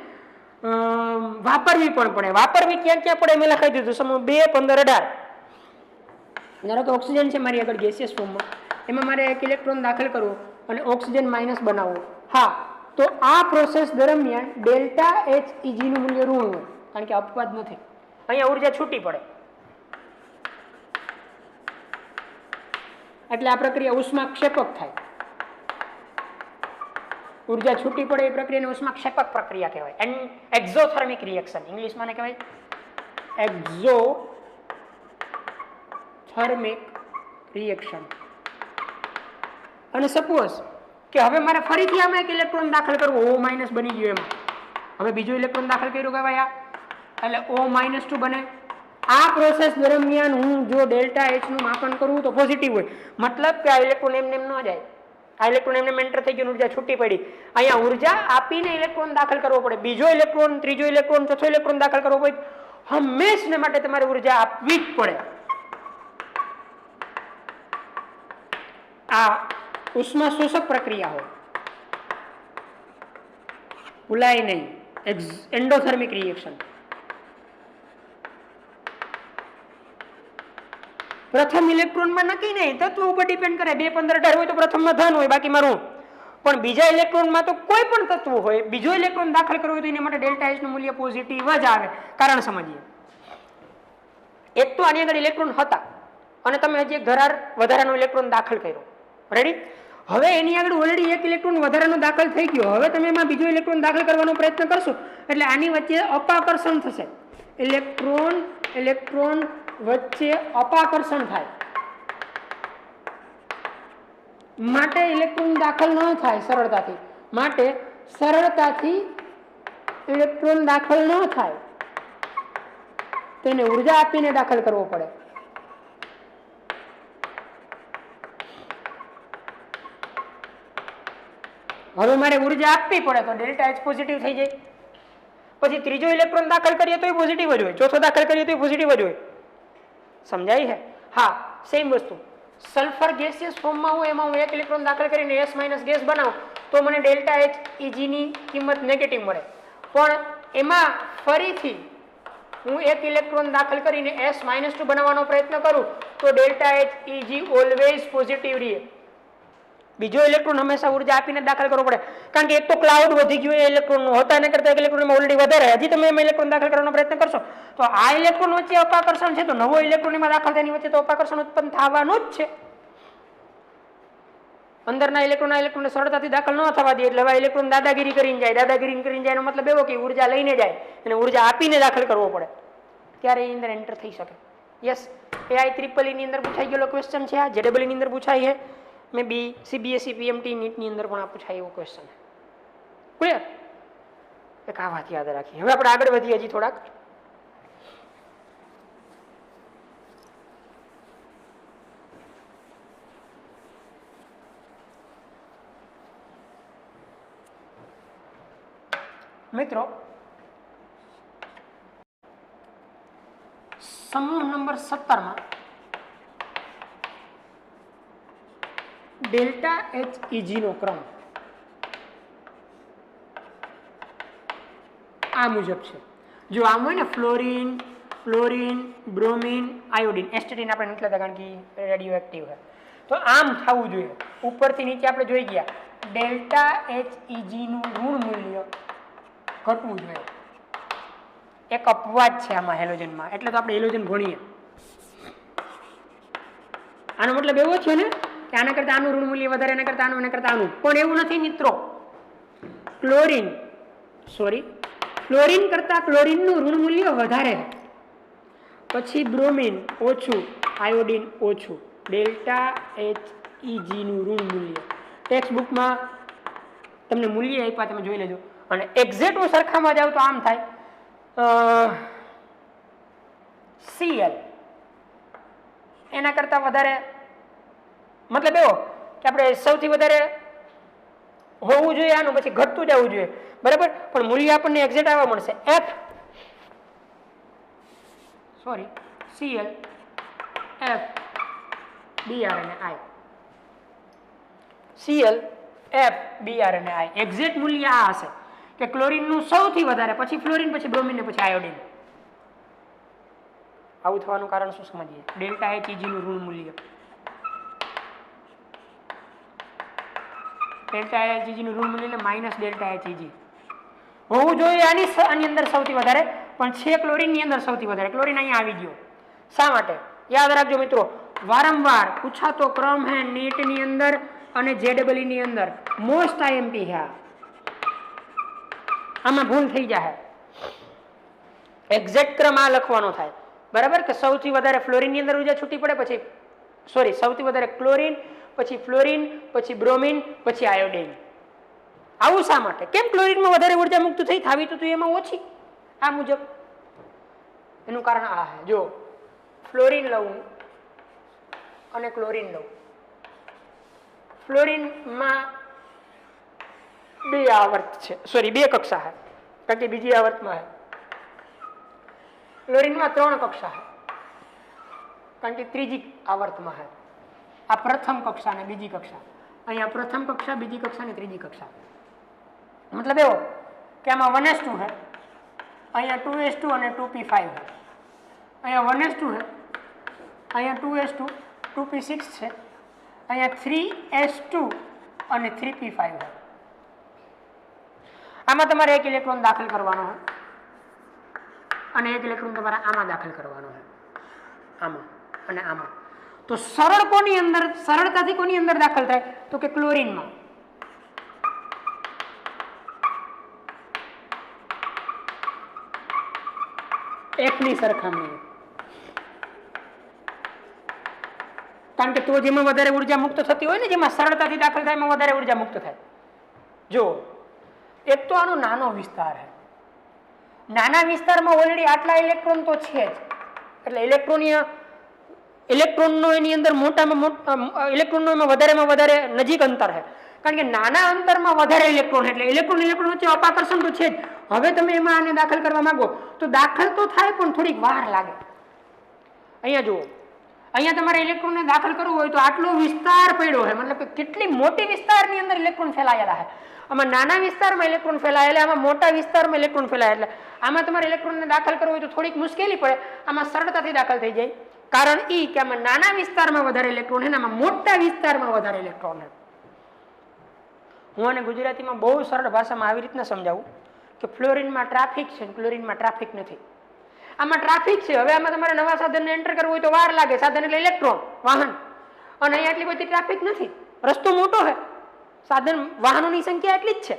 વાપરવી પણ પડે. વાપરવી ક્યાં ક્યાં પડે મેં લખાઈ દીધું. સમૂહ 2, 15, 18. ધારો કે ઓક્સિજન છે મારી આગળ ગેસિયસ ફોર્મમાં, એમાં મારે એક ઇલેક્ટ્રોન દાખલ કરવો અને ઓક્સિજન માઇનસ બનાવવો. હા, તો આ પ્રોસેસ દરમિયાન ડેલ્ટા એચ ઇજી નું મૂલ્ય ઋણ હોય, કારણ કે અપવાદ નથી. અહીંયા ઉર્જા છૂટી પડે એટલે આ પ્રક્રિયા ઉષ્માક્ષેપક થાય. ઉર્જા છૂટી પડે એ પ્રક્રિયાને ઉષ્માક્ષેપક પ્રક્રિયા કહેવાય. એક્ઝોથર્મિક રિએક્શન ઇંગ્લિશમાં કહેવાય એક્ઝોથર્મિક રિએક્શન. અને સપોઝ કે હવે મારે ફરીથી આમાં એક ઇલેક્ટ્રોન દાખલ કરવો, O- બની ગયો. એમાં હવે બીજો ઇલેક્ટ્રોન દાખલ કર્યો કહેવાય એટલે O-2 બને. આ પ્રોસેસ દરમિયાન હું જો ડેલ્ટા એચ નું માપન કરું તો પોઝિટિવ હોય. મતલબ કે આ ઇલેક્ટ્રોન એમને એમ ન જાય. આ ઇલેક્ટ્રોન એમને એન્ટર થઈ ગયું, ઉર્જા છૂટી પડી. અહીંયા ઉર્જા આપીને ઇલેક્ટ્રોન દાખલ કરવો પડે. બીજો ઇલેક્ટ્રોન, ત્રીજો ઇલેક્ટ્રોન, ચોથો ઇલેક્ટ્રોન દાખલ કરવો પડે. હંમેશને માટે તમારે ઉર્જા આપવી જ પડે. આ ઉષ્મા શોષક પ્રક્રિયા હોય, ભૂલાય નહીં. Endothermic reaction. પ્રથમ ઇલેક્ટ્રોનમાં નક્કી નહીં, તત્વ ઉપર ડિપેન્ડ કરે. 2, 15, 18 હોય તો પ્રથમમાં ધન હોય, બાકીમાં ઋણ. પણ બીજા ઇલેક્ટ્રોનમાં તો કોઈ પણ તત્વ હોય, બીજો ઇલેક્ટ્રોન દાખલ કરવો હોય તો એના માટે ડેલ્ટા એચ નું મૂલ્ય પોઝિટિવ જ આવે. કારણ સમજીએ. એક તો આની આગળ ઇલેક્ટ્રોન હતા અને તમે હજી ઘરાર વધારાનો ઇલેક્ટ્રોન દાખલ કર્યો. રેડી? હવે એની આગળ ઓલરેડી એક ઇલેક્ટ્રોન વધારાનો દાખલ થઈ ગયો. હવે તમે એમાં બીજો ઇલેક્ટ્રોન દાખલ કરવાનો પ્રયત્ન કરશો એટલે આની વચ્ચે અપાકર્ષણ થશે. ઇલેક્ટ્રોન વચ્ચે અપાકર્ષણ થાય, માટે ઇલેક્ટ્રોન દાખલ ન થાય સરળતાથી. માટે સરળતાથી ઇલેક્ટ્રોન દાખલ ન થાય તેને ઉર્જા આપીને દાખલ કરવો પડે. હવે મારે ઉર્જા આપવી પડે તો ડેલ્ટા એચ પોઝિટિવ થઈ જાય. પછી ત્રીજો ઇલેક્ટ્રોન દાખલ કરીએ તો પોઝિટિવ જ હોય, ચોથો દાખલ કરીએ તો પોઝિટિવ જ હોય. સમજાય છે? હા, સેમ વસ્તુ. સલ્ફર ગેસિયસ ફોર્મમાં હોય, એમાં હું એક ઇલેક્ટ્રોન દાખલ કરીને S- ગેસ બનાવું તો મને ડેલ્ટા એચ ઇજી ની કિંમત નેગેટિવ મળે. પણ એમાં ફરીથી હું એક ઇલેક્ટ્રોન દાખલ કરીને S-2 બનાવવાનો પ્રયત્ન કરું તો delta H EG always positive રહે. બીજો ઇલેક્ટ્રોન હંમેશા ઉર્જા આપીને દાખલ કરવો પડે. કારણ કે એક તો ક્લાઉડ વધી ગયું ઇલેક્ટ્રોનનું, હતા એના કરતા એક ઇલેક્ટ્રોનમાં ઓલરેડી વધારે. હજી તમે એમાં ઇલેક્ટ્રોન દાખલ કરવાનો પ્રયત્ન કરશો તો આ ઇલેક્ટ્રોન વચ્ચે અપાકર્ષણ છે, તો નવો ઇલેક્ટ્રોન એમાં દાખલ થવાની વચ્ચે તો અપાકર્ષણ ઉત્પન્ન થવાનું જ છે. અંદરના ઇલેક્ટ્રોનને સરળતાથી દાખલ ન થવા દે એટલે હવે ઇલેક્ટ્રોન દાદાગીરી કરીને જાય. દાદાગીરી કરીને જાય એનો મતલબ એવો કે ઉર્જા લઈને જાય અને ઉર્જા આપીને દાખલ કરવો પડે, ત્યારે એની અંદર એન્ટર થઈ શકે. યસ, AI-EEE ની અંદર પૂછાઈ ગયેલો ક્વેશ્ચન છે. આ JEE ની અંદર પૂછાય છે. મે બી CBSE PMT નીટની અંદર પણ આ પૂછાય એવો ક્વેશ્ચન. ક્લિયર? એક આ વાત યાદ રાખીએ. હવે આપણે આગળ વધીએ હજી થોડાક. મિત્રો, સમૂહ નંબર 17 માં ડેલ્ટા HEG નો ક્રમ આ મુજબ છે. જો આમ હોય ને ફ્લોરિન, ફ્લોરિન, બ્રોમિન, આયોડિન, એસ્ટેટિન આપણે નથી લેતા કારણ કે રેડિયો એક્ટિવ છે. તો આમ થવું જોઈએ. ઉપરથી નીચે આપણે જોઈ ગયા ડેલ્ટા HEG નું ઋણ મૂલ્ય ઘટવું જોઈએ. એક અપવાદ છે આમાં હેલોજનમાં, એટલે તો આપણે હેલોજન ભણીએ. આનો મતલબ એવો છે ને કે આના કરતા આનું ઋણ મૂલ્ય વધારે, એના કરતા આનું, એના કરતા આનું. પણ એવું નથી મિત્રો. ફ્લોરિન કરતા ક્લોરિનનું ઋણ મૂલ્ય વધારે, પછી બ્રોમિન ઓછું, આયોડિન ઓછું. ડેલ્ટા HEG નું ઋણ મૂલ્ય ટેક્સ્ટ બુકમાં તમને મૂલ્ય આપ્યા, તમે જોઈ લેજો. અને એક્ઝેક્ટ હું સરખામાં જાવ તો આમ થાય Cl એના કરતા વધારે, મતલબ એવો કે આપણે સૌથી વધારે હોવું જોઈએ આનું, પછી ઘટતું જવું જોઈએ, બરાબર. પણ મૂલ્ય આપણને એક્ઝેક્ટ આવવા મળશે Cl F Br અને I. Cl F Br અને I એક્ઝેક્ટ મૂલ્ય આ હશે કે ક્લોરિનનું સૌથી વધારે, પછી ફ્લોરિન, પછી બ્રોમિન ને પછી આયોડિન. આવું થવાનું કારણ શું સમજીએ. ડેલ્ટા HEG નું ઋણ મૂલ્ય, ડેલ્ટા HEG નું ઋણ મૂલ્ય માઇનસ ડેલ્ટા HEG હોવું જોઈએ આની અંદર સૌથી વધારે, પણ છે ક્લોરિન ની અંદર સૌથી વધારે. ક્લોરિન અહીંયા આવી ગયો. શા માટે? યાદ રાખજો મિત્રો, વારંવાર પૂછાતો ક્રમ હે નીટ ની અંદર અને JEE ની અંદર. મોસ્ટ IMP છે. આમાં ભૂલ થઈ જાય. એક્ઝેક્ટ ક્રમ આ લખવાનો થાય, બરાબર, કે સૌથી વધારે ફ્લોરિન ની અંદર ઉર્જા છૂટી પડે, પછી સૌથી વધારે ક્લોરિન, પછી ફ્લોરિન, પછી બ્રોમિન, પછી આયોડિન. આવું શા માટે? કેમ ક્લોરિનમાં વધારે ઉર્જા મુક્ત થઈ, થાવી તો એમાં ઓછી, આ મુજબ. એનું કારણ આ છે. જો ફ્લોરિન લઉં અને ક્લોરિન લઉં, ફ્લોરિનમાં બે આવર્ત છે, બે કક્ષા છે, કારણ કે બીજી આવર્તમાં છે. ક્લોરિનમાં 3 કક્ષા છે, કારણ કે ત્રીજી આવર્તમાં છે. આ પ્રથમ કક્ષા અને બીજી કક્ષા. અહીંયા પ્રથમ કક્ષા, બીજી કક્ષા અને ત્રીજી કક્ષા. મતલબ એવો કે આમાં 1s2 છે, અહીંયા 2s2 અને 2p5 છે. અહીંયા 1s2 છે, અહીંયા 2s2, 2p6 છે, અહીંયા 3s2 અને 3p5 છે. આમાં તમારે એક ઇલેક્ટ્રોન દાખલ કરવાનો હોય અને એક ઇલેક્ટ્રોન તમારે આમાં દાખલ કરવાનો હોય, આમાં અને આમાં. તો સરળતાથી કોની અંદર દાખલ થાય? તો કે ક્લોરિનમાં. એકની સરખામણી, કારણ કે તો જેમાં વધારે ઉર્જા મુક્ત થતી હોય ને, જેમાં સરળતાથી દાખલ થાય એમાં વધારે ઉર્જા મુક્ત થાય. જો એક તો આનો નાનો વિસ્તાર છે. નાના વિસ્તારમાં ઓલરેડી આટલા ઇલેક્ટ્રોન તો છે જ, એટલે ઇલેક્ટ્રોનનો એની અંદર ઇલેક્ટ્રોનનો એમાં વધારે નજીક અંતર છે, કારણ કે નાના અંતરમાં વધારે ઇલેક્ટ્રોન, એટલે ઇલેક્ટ્રોન વચ્ચે અપાકર્ષણ તો છે જ. હવે તમે એમાં આને દાખલ કરવા માંગો તો દાખલ તો થાય, પણ થોડીક વાર લાગે. અહીંયા જુઓ, અહીંયા તમારે ઇલેક્ટ્રોનને દાખલ કરવું હોય તો આટલો વિસ્તાર પડ્યો છે, મતલબ કે કેટલી મોટી વિસ્તારની અંદર ઇલેક્ટ્રોન ફેલાયેલા છે. આમાં નાના વિસ્તારમાં ઇલેક્ટ્રોન ફેલાયેલા, આમાં મોટા વિસ્તારમાં ઇલેક્ટ્રોન ફેલાયેલા. એટલે આમાં તમારે ઇલેક્ટ્રોનને દાખલ કરવું હોય તો થોડીક મુશ્કેલી પડે, આમાં સરળતાથી દાખલ થઈ જાય. કારણ એ કે આમાં નાના વિસ્તારમાં વધારે ઇલેક્ટ્રોન છે, આમાં મોટા વિસ્તારમાં વધારે ઇલેક્ટ્રોન છે. હું આને ગુજરાતીમાં બહુ સરળ ભાષામાં આવી રીતના સમજાવું કે ફ્લોરિનમાં ટ્રાફિક છે, ક્લોરિનમાં ટ્રાફિક નથી. આમાં ટ્રાફિક છે. હવે આમાં તમારે નવા સાધનને એન્ટર કરવું હોય તો વાર લાગે. સાધન એટલે ઇલેક્ટ્રોન, વાહન. અને અહીંયા એટલી બધી ટ્રાફિક નથી, રસ્તો મોટો છે, સાધન વાહનોની સંખ્યા એટલી જ છે.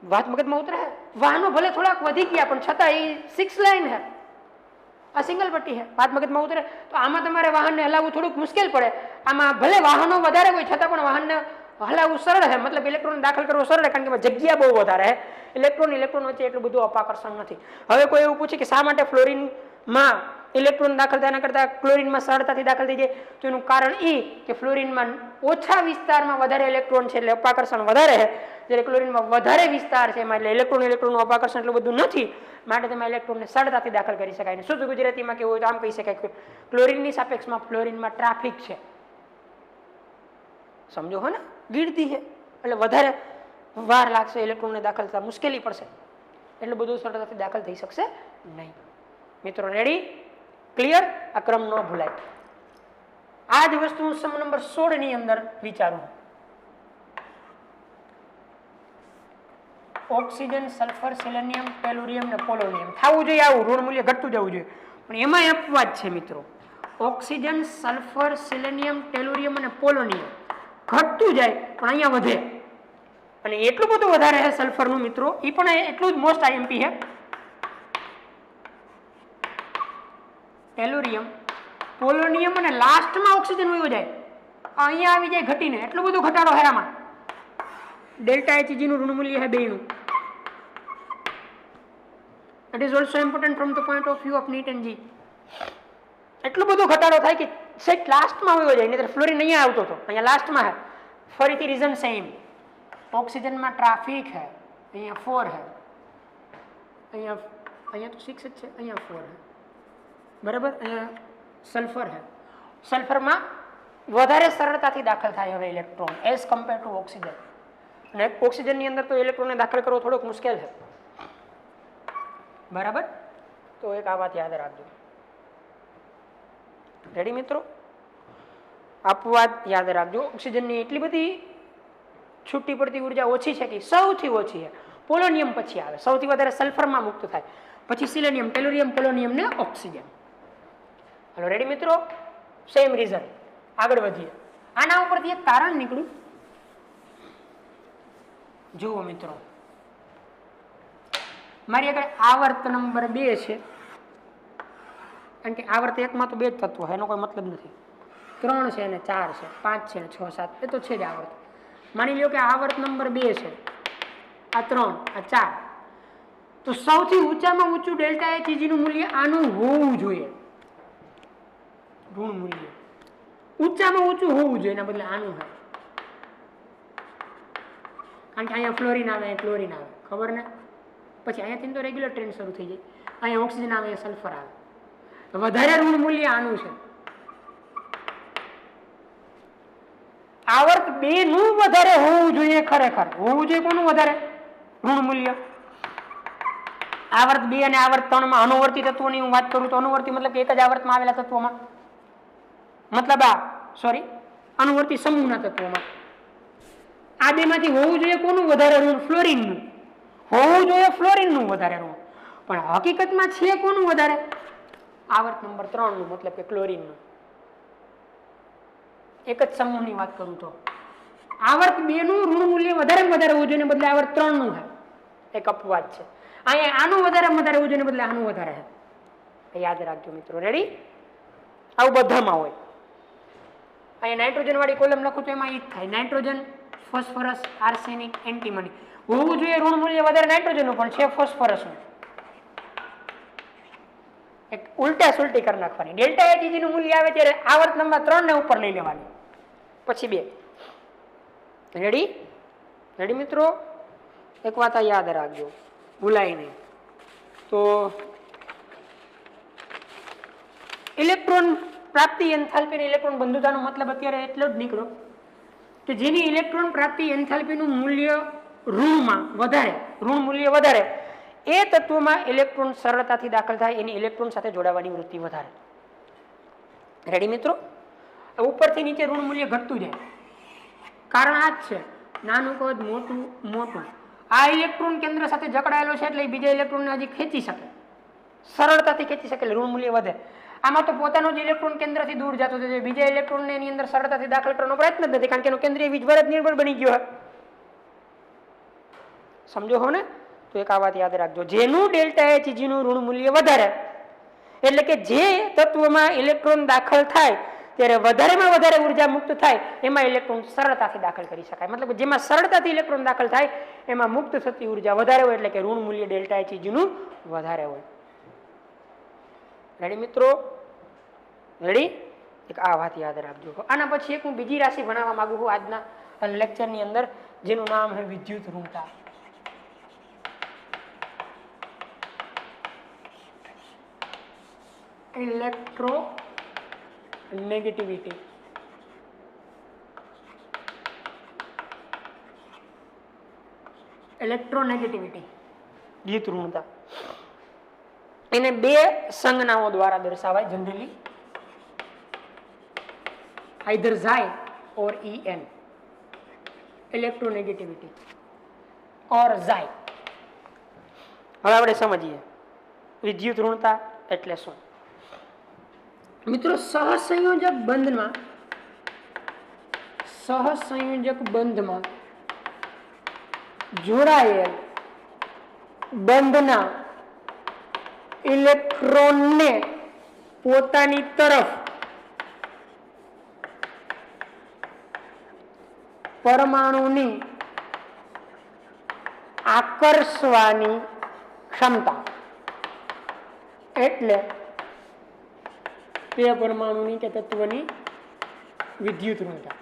વાત મગજમાં ઉતરે. વાહનો ભલે થોડાક વધી ગયા, પણ છતાં એ 6 લાઇન છે, આ સિંગલ પટ્ટી છે. વાત મગજમાં ઉતરે. તો આમાં તમારે વાહનને હલાવવું થોડુંક મુશ્કેલ પડે. આમાં ભલે વાહનો વધારે હોય છતાં પણ વાહનને હલાવવું સરળ છે, મતલબ ઇલેક્ટ્રોન દાખલ કરવો સરળ છે, કારણ કે જગ્યા બહુ વધારે છે. ઇલેક્ટ્રોન વચ્ચે એટલું બધું અપાકર્ષણ નથી. હવે કોઈ એવું પૂછે કે શા માટે ફ્લોરિનમાં ઇલેક્ટ્રોન દાખલ થાય એના કરતાં ક્લોરીનમાં સરળતાથી દાખલ થઈ જાય, તો એનું કારણ એ કે ફ્લોરિનમાં ઓછા વિસ્તારમાં વધારે ઇલેક્ટ્રોન છે એટલે અપાકર્ષણ વધારે છે, જ્યારે ક્લોરીનમાં વધારે વિસ્તાર છે એમાં એટલે ઇલેક્ટ્રોનનું અપાકર્ષણ એટલું બધું નથી, માટે તેમાં ઇલેક્ટ્રોનને સરળતાથી દાખલ કરી શકાય. ને શુદ્ધ ગુજરાતીમાં કેવું હોય તો આમ કહી શકાય કે ક્લોરીનની સાપેક્ષમાં ફ્લોરિનમાં ટ્રાફિક છે, સમજો હો ને, ગીરદી છે એટલે વધારે વાર લાગશે, ઇલેક્ટ્રોનને દાખલ થતા મુશ્કેલી પડશે, એટલું બધું સરળતાથી દાખલ થઈ શકશે નહીં. મિત્રો રેડી, ક્લિયર? આ ક્રમ ન ભૂલાય. આ જ વસ્તુ હું સમ નંબર 16 ની અંદર વિચારું. ઓક્સિજન, સલ્ફર, સેલેનિયમ, ટેલુરિયમ ને પોલોનિયમ થવું જોઈએ, આવું ઋણ મૂલ્ય ઘટતું જવું જોઈએ, પણ એમાં અપવાદ છે મિત્રો. ઓક્સિજન, સલ્ફર, સેલેનિયમ, ટેલુરિયમ અને પોલોનિયમ ઘટતું જાય પણ અહીંયા વધે, અને એટલું બધું વધારે છે સલ્ફરનું મિત્રો, એ પણ એટલું જ મોસ્ટ આઈએમપી છે. ટેલુરિયમ, પોલોનિયમ અને લાસ્ટમાં ઓક્સિજન વયો જાય, અહીંયા આવી જાય ઘટીને, એટલું બધું ઘટાડો હેરામાં. ડેલ્ટા Hg નું ઋણ મૂલ્ય છે બેનું. It is also important from the point of view of NEET and G. એટલું બધું ઘટાડો થાય કે સેટ લાસ્ટમાં વયો જાય, નહીં ફ્લોરિન અહીંયા આવતો હતો, અહીંયા લાસ્ટમાં છે. ફરીથી રીઝન સેમ, ઓક્સિજનમાં ટ્રાફિક છે, અહીંયા 4 છે, અહીંયા તો 6 જ છે, અહીંયા 4 છે, બરાબર. અહીંયા સલ્ફર છે, સલ્ફરમાં વધારે સરળતાથી દાખલ થાય હવે electron as compare to oxygen, અને ઓક્સિજનની અંદર તો ઇલેક્ટ્રોનને દાખલ કરવો થોડોક મુશ્કેલ છે, બરાબર. તો એક આ વાત યાદ રાખજો. રેડી મિત્રો? અપવાદ યાદ રાખજો. ઓક્સિજનની એટલી બધી છૂટી પડતી ઉર્જા ઓછી છે કે સૌથી ઓછી છે પોલોનિયમ પછી આવે, સૌથી વધારે સલ્ફરમાં મુક્ત થાય, પછી સિલેનિયમ, ટેલુરિયમ, પોલોનિયમ ને ઓક્સિજન. હલો રેડી મિત્રો? Same reason. આગળ વધીએ. આના ઉપરથી એક તારણ નીકળ્યું. જુઓ મિત્રો, મારી આગળ આવર્ત નંબર 2 છે, કારણ કે આવર્ત એકમાં તો 2 જ તત્વો છે, એનો કોઈ મતલબ નથી. 3 છે અને 4 છે, 5 છે અને 6, 7, એ તો છે જ આવર્ત. માની લ્યો કે આવર્ત નંબર 2 છે, આ 3, આ 4, તો સૌથી ઊંચામાં ઊંચું ડેલ્ટા Hg નું મૂલ્ય આનું હોવું જોઈએ, ઋણ મૂલ્ય ઊંચામાં ઊંચું હોવું જોઈએ, એના બદલે આનું હોય, કારણ કે અહીંયા ફ્લોરિન આવે, ક્લોરિન આવે, ખબર ને? પછી અહીંયાથી તો રેગ્યુલર ટ્રેન શરૂ થઈ જાય, અહીંયા ઓક્સિજન આવે, સલ્ફર આવે, વધારે ઋણ મૂલ્ય આનું છે. આવર્ત 2 નું વધારે હોવું જોઈએ, ખરેખર હોવું જોઈએ. કોનું વધારે ઋણ મૂલ્ય? આવર્ત 2 અને આવર્ત 3 માં અનુવર્તી તત્વોની હું વાત કરું તો અનુવર્તી મતલબ કે એક જ આવર્તમાં આવેલા તત્વોમાં, મતલબ અનુવર્તી સમૂહના તત્વોમાં આ બેમાંથી હોવું જોઈએ કોનું વધારે ઋણ? ફ્લોરિનનું હોવું જોઈએ, ફ્લોરિનનું વધારે ઋણ. પણ હકીકતમાં છે કોનું વધારે? આવર્ત નંબર 3 નું, મતલબ કે ક્લોરિનનું. એક જ સમૂહની વાત કરું તો આવર્ત 2 નું ઋણ મૂલ્ય વધારે હોવું જોઈએ, બદલે આવર્ત 3 નું છે. એક અપવાદ છે. અહીંયા આનું વધારે હોવું જોઈએ, બદલે આનું વધારે છે. યાદ રાખજો મિત્રો. રેડી? આવું બધામાં હોય. અહીંયા નાઇટ્રોજન વાળી કોલમ લખું તો એમાં ઈ જ થાય. નાઇટ્રોજન, ફોસ્ફરસ, આર્સેનિક, એન્ટીમની હોવું જોઈએ ઋણ મૂલ્ય વધારે નાઇટ્રોજનનું, પણ છે ફોસ્ફરસનું. એક ઉલટા સુલટી કરી નાખવાની. ડેલ્ટા Hg નું મૂલ્ય આવે ત્યારે આવર્ત નંબર 3 ને ઉપર લઈ લેવાની, પછી 2. રેડી મિત્રો? એક વાત આ યાદ રાખજો, ભૂલાય નહીં. તો ઇલેક્ટ્રોન પ્રાપ્તિ, એન્થાલ્પી, ઇલેક્ટ્રોન બંધુતાનો મતલબ અત્યારે એટલો જ નીકળ્યો કે જેની ઇલેક્ટ્રોન પ્રાપ્તિ એન્થાલ્પીનું મૂલ્ય ઋણ મૂલ્ય વધારે, એ તત્વમાં ઇલેક્ટ્રોન સરળતાથી દાખલ થાય, એની ઇલેક્ટ્રોન સાથે જોડાવાની વૃત્તિ વધારે. રેડી મિત્રો? ઉપરથી નીચે ઋણ મૂલ્ય ઘટતું જાય, કારણ આ જ છે, નાનું કદ, મોટું. આ ઇલેક્ટ્રોન કેન્દ્ર સાથે જકડાયેલો છે એટલે બીજા ઇલેક્ટ્રોનને હજી ખેંચી શકે, સરળતાથી ખેંચી શકે, ઋણ મૂલ્ય વધે. આમાં તો પોતાનો જ ઇલેક્ટ્રોન કેન્દ્રથી દૂર જતો છે, બીજા ઇલેક્ટ્રોનને એની અંદર સરળતાથી દાખલ કરવાનો પ્રયત્ન જ નથી, કારણ કે એનો કેન્દ્રીય વીજભાર જ નિર્બળ બની ગયો. સમજો હો ને? તો એક આ વાત યાદ રાખજો, જેનું ડેલ્ટા Hg નું ઋણ મૂલ્ય વધારે, એટલે કે જે તત્વમાં ઇલેક્ટ્રોન દાખલ થાય ત્યારે વધારેમાં વધારે ઉર્જા મુક્ત થાય, એમાં ઇલેક્ટ્રોન સરળતાથી દાખલ કરી શકાય. મતલબ જેમાં સરળતાથી ઇલેક્ટ્રોન દાખલ થાય એમાં મુક્ત થતી ઉર્જા વધારે હોય, એટલે કે ઋણ મૂલ્ય ડેલ્ટા Hg નું વધારે હોય. રેડી મિત્રો? રેડી? એક આ વાત યાદ રાખજો. આના પછી એક હું બીજી રાશિ ભણાવવા માંગુ છું આજના લેક્ચરની અંદર, જેનું નામ છે વિદ્યુત ઋણતા. ઇલેક્ટ્રોનેગેટિવિટી. ઇલેક્ટ્રોનેગેટિવિટી, વિદ્યુત ઋણતા. એને બે સંજ્ઞાઓ દ્વારા દર્શાવાય generally, either Xi or En. Electronegativity or Xi. હવે આપણે સમજીએ વિદ્યુત ઋણતા એટલે શું. મિત્રો, સહસંયોજક બંધમાં જોડાયેલ બંધના ઇલેક્ટ્રોનને પોતાની તરફ પરમાણુની આકર્ષવાની ક્ષમતા, એટલે તે પરમાણુની કે તત્વની વિદ્યુત ઋણતા.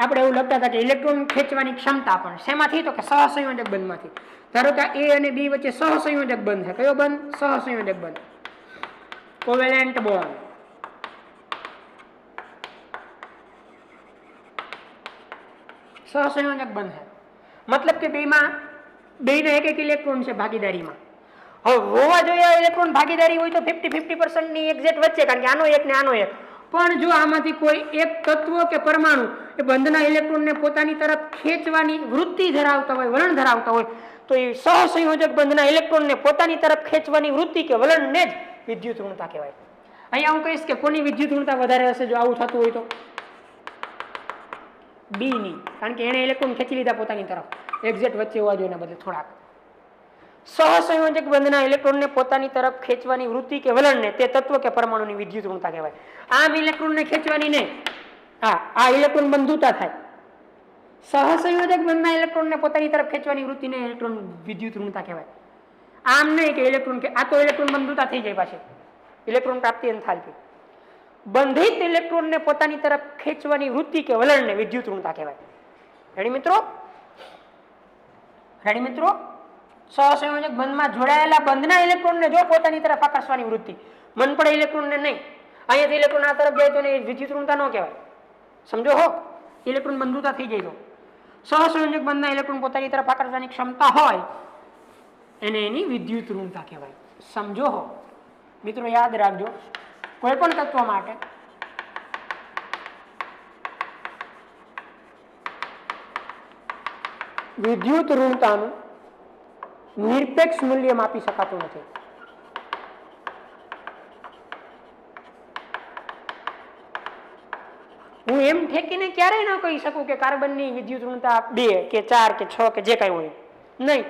આપણે એવું લખતા હતા કે ઇલેક્ટ્રોન ખેંચવાની ક્ષમતા પણ શેમાંથી? તો કે સહસંયોજક બંધમાંથી. ધારો કે A અને B વચ્ચે સહસંયોજક બંધ છે. કયો બંધ? સહસંયોજક બંધ, કોવેલેન્ટ બોન્ડ. સહસંયોજક બંધ છે મતલબ કે બેયના એક ઇલેક્ટ્રોન છે ભાગીદારીમાં. હવે હોવા જોઈએ ઇલેક્ટ્રોન ભાગીદારી હોય તો 50-50% ની એક્ઝેક્ટ વચ્ચે, કારણ કે આનો એક ને આનો એક. પણ જો આમાંથી કોઈ એક તત્વ કે પરમાણુ એ બંધના ઇલેક્ટ્રોનને પોતાની તરફ ખેંચવાની વૃત્તિ ધરાવતા હોય, વલણ ધરાવતા હોય, તો એ સહસંયોજક બંધના ઇલેક્ટ્રોનને પોતાની તરફ ખેંચવાની વૃત્તિ કે વલણને જ વિદ્યુત ઋણતા કહેવાય. અહીંયા હું કહીશ કે કોની વિદ્યુત ઋણતા વધારે હશે જો આવું થતું હોય તો? બી ની, કારણ કે એને ઇલેક્ટ્રોન ખેંચી લીધા પોતાની તરફ, એક્ઝેક્ટ વચ્ચે હોવા જોઈએ બદલે થોડાક. સહસંયોજક બંધના ઇલેક્ટ્રોનને પોતાની તરફ ખેંચવાની વૃત્તિ કે વલણને તે તત્વ કે પરમાણુની વિદ્યુત ઋણતા કહેવાય. આમ ઇલેક્ટ્રોનને ખેંચવાની નહીં, આ ઇલેક્ટ્રોન બંધુતા થાય. સહસંયોજક બંધના ઇલેક્ટ્રોનને પોતાની તરફ ખેંચવાની વૃત્તિને ઇલેક્ટ્રોન વિદ્યુત ઋણતા કહેવાય. આમ નહીં કે ઇલેક્ટ્રોન કે આ તો ઇલેક્ટ્રોન બંધુતા થઈ જાય પાછી, ઇલેક્ટ્રોન પ્રાપ્તિ એન્થાલ્પી. બંધિત ઇલેક્ટ્રોનને પોતાની તરફ ખેંચવાની વૃત્તિ કે વલણને વિદ્યુત ઋણતા કહેવાય. રેડી મિત્રો? રેડી મિત્રો? સહસંયોજક બંધમાં જોડાયેલા બંધના ઇલેક્ટ્રોનને જો પોતાની તરફ આકર્ષવાની વૃત્તિ, મન પડે ઇલેક્ટ્રોનને નહીં, અહીંયાથી ઇલેક્ટ્રોન આ તરફ જાય તો એને વિદ્યુત ઋણતા ન કહેવાય. સમજો હો? ઇલેક્ટ્રોન બંધુતા થઈ જાય તો સહસંયોજક બંધના ઇલેક્ટ્રોન પોતાની તરફ આકર્ષવાની ક્ષમતા હોય એને એની વિદ્યુત ઋણતા કહેવાય. સમજો હો? મિત્રો યાદ રાખજો, કોઈ પણ તત્વ માટે વિદ્યુત ઋણતાનું નિરપેક્ષ મૂલ્ય માપી શકાતું નથી. હું એમ ઠેકીને ક્યારેય ન કહી શકું કે કાર્બનની વિદ્યુત ઋણતા 2 કે 4 કે 6 કે જે કાંઈ હોય નહીં,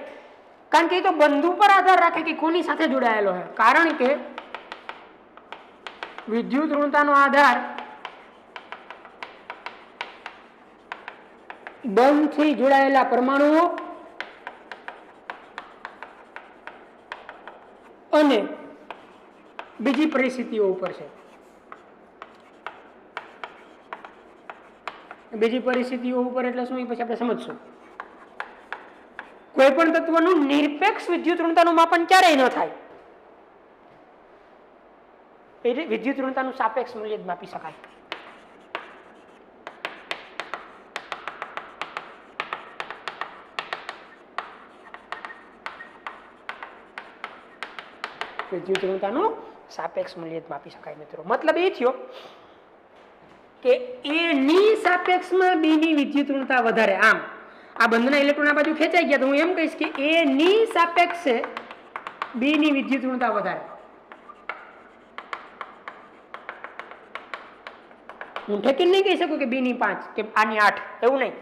કારણ કે એ તો બંધુ પર આધાર રાખે કે કોની સાથે જોડાયેલો છે. કારણ કે વિદ્યુત ઋણતાનો આધાર બંધથી જોડાયેલા પરમાણુઓ અને બીજી પરિસ્થિતિઓ ઉપર છે. બીજી પરિસ્થિતિઓ ઉપર એટલે શું એ પછી આપણે સમજશું. કોઈ પણ તત્વનું નિરપેક્ષ વિદ્યુત ઋણતાનું માપન ક્યારેય ન થાય. વિદ્યુત ઋણતાનું સાપેક્ષ મૂલ્ય જ માપી શકાય. વિદ્યુત ઋણતાનું સાપેક્ષ મૂલ્ય જ માપી શકાય મિત્રો. મતલબ એ થયો કે A ની સાપેક્ષમાં B ની વિદ્યુત ઋણતા વધારે. આમ આ બંધના ઇલેક્ટ્રોન આ બાજુ ખેંચાઈ ગયા તો હું એમ કહીશ કે A ની સાપેક્ષે B ની વિદ્યુત ઋણતા વધારે. હું ઠેકીને નહીં કહી શકું કે B ની 5 કે આની 8, એવું નહીં.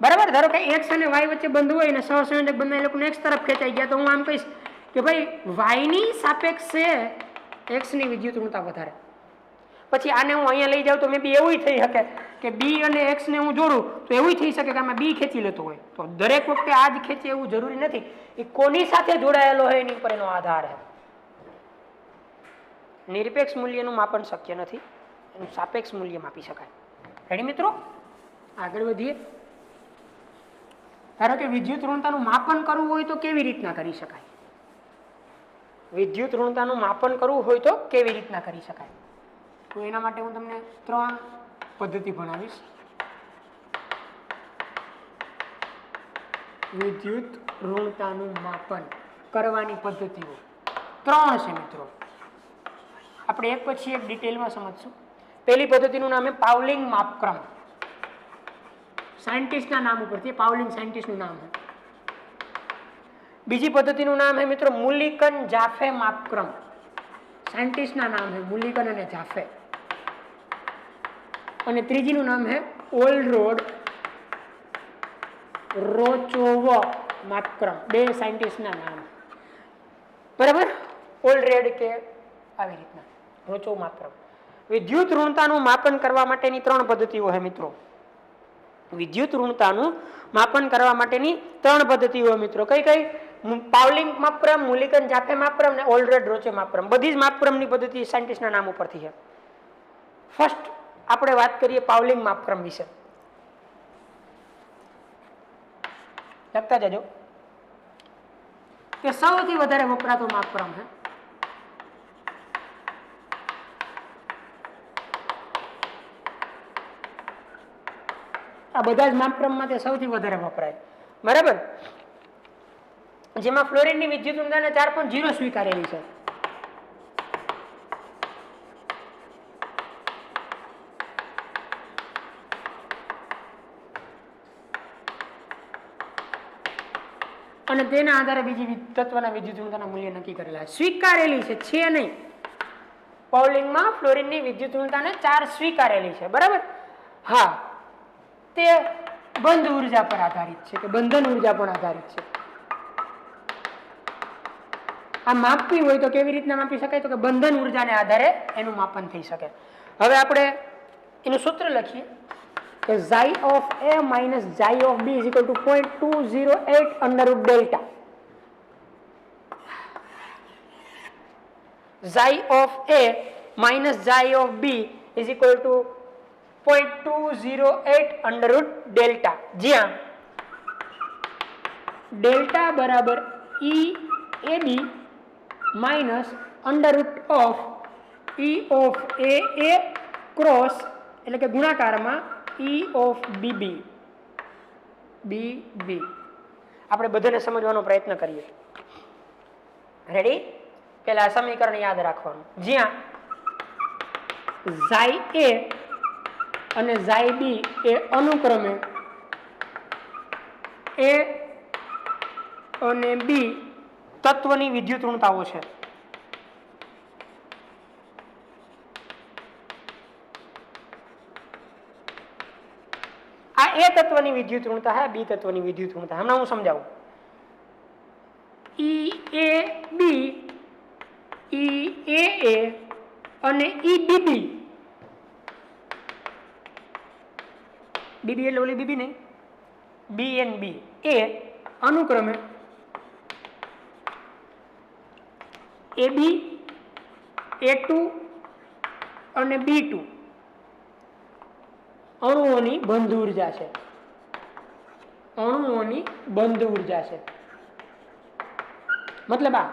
બરાબર? ધારો કે X અને Y વચ્ચે બંધ હોય અને સહસંયોજક બંધના ઇલેક્ટ્રોન X તરફ ખેંચાઈ ગયા તો હું આમ કહીશ કે ભાઈ Y ની સાપેક્ષે X ની વિદ્યુત ઋણતા વધારે. પછી આને હું અહીંયા લઈ જાઉં તો મે બી એવું થઈ શકે કે B અને X ને હું જોડું તો એવું થઈ શકે કે આમાં B ખેંચી લેતો હોય. તો દરેક વખતે આ જ ખેંચે એવું જરૂરી નથી. એ કોની સાથે જોડાયેલો હોય એની પર એનો આધાર છે. નિરપેક્ષ મૂલ્યનું માપન શક્ય નથી, એનું સાપેક્ષ મૂલ્ય માપી શકાય. રેડી મિત્રો? આગળ વધીએ. ધારો કે વિદ્યુત ઋણતાનું માપન કરવું હોય તો કેવી રીતના કરી શકાય? વિદ્યુત ઋણતાનું માપન કરવું હોય તો કેવી રીતના કરી શકાય? તો એના માટે હું તમને 3 પદ્ધતિ ભણાવીશ. વિદ્યુત ઋણતાનું માપન કરવાની પદ્ધતિઓ 3 છે મિત્રો. આપણે એક પછી એક ડિટેલમાં સમજશું. પહેલી પદ્ધતિનું નામ છે પાવલિંગ માપક્રમ. સાયન્ટિસ્ટના નામ ઉપરથી પાવલિંગ સાયન્ટિસ્ટનું નામ છે. બીજી પદ્ધતિનું નામ છે મિત્રો મુલિકન જાફે માપક્રમ. સાયન્ટિસ્ટના નામ છે મુલિકન અને જાફે. અને ત્રીજીનું નામ છે ઓલરોડ રોચોવ માપક્રમ. 2 સાયન્ટિસ્ટના નામ. બરાબર? ઓલરેડ કે આવી રીતના રોચોવ માપક્રમ. વિદ્યુત ઋણતાનું માપન કરવા માટેની 3 પદ્ધતિઓ છે મિત્રો. વિદ્યુત ઋણતાનું માપન કરવા માટેની 3 પદ્ધતિઓ મિત્રો. કઈ કઈ? પાવલિંગ માપક્રમ, મુલિકન જાફે માપક્રમ અને ઓલરેડ રોચે માપક્રમ. બધી જ માપક્રમની પદ્ધતિ સાયન્ટિસ્ટના નામ ઉપરથી છે. ફર્સ્ટ આપણે વાત કરીએ પાવલિંગ માપક્રમ વિશે. લખતા જજો કે સૌથી વધારે વપરાતો માપક્રમ છે આ બધા જ માપક્રમમાં તે સૌથી વધારે વપરાય. બરાબર? જેમાં ફ્લોરિનની વિદ્યુત ઋણતાને 4.0 સ્વીકારેલી છે. અને તેના આધારે બીજી તત્વના વિદ્યુત ઋણતાના મૂલ્ય નક્કી કરેલા સ્વીકારેલી છે નહીં. પાવલિંગમાં ફ્લોરિનની વિદ્યુત ઋણતાને 4 સ્વીકારેલી છે. બરાબર? હા, તે બંધ ઉર્જા પર આધારિત છે કે બંધન ઉર્જા પર આધારિત છે. આ માપવી હોય તો કેવી રીતના માપી શકાય? તો કે બંધન ઉર્જાને આધારે એનું માપન થઈ શકે. હવે આપણે એનું સૂત્ર લખીએ કે xi of a minus xi of b is equal to 0.208 under root delta. Xi of a minus xi of b is equal to 0.208 under root delta. જ્યાં ડેલ્ટા બરાબર e ab minus under root of e of a cross એટલે કે ગુણાકારમાં e of bb. આપણે બધાને સમજવાનો પ્રયત્ન કરીએ. રેડી? પહેલા આ સમીકરણ યાદ રાખવાનું. જ્યાં xi a અને xi b એ અનુક્રમે a અને b તત્વની વિદ્યુત ઋણતાઓ છે. આ એ તત્વની વિદ્યુત ઋણતા છે, બી તત્વની વિદ્યુત ઋણતા. હમણાં હું સમજાવું. E a b, E a a અને E b b. bb એટલે ઓલી bb નહીં, b and b એ અનુક્રમે ab, a2 અને b2 અણુઓની બંધ ઉર્જા છે. અણુઓની બંધ ઉર્જા છે. મતલબ આ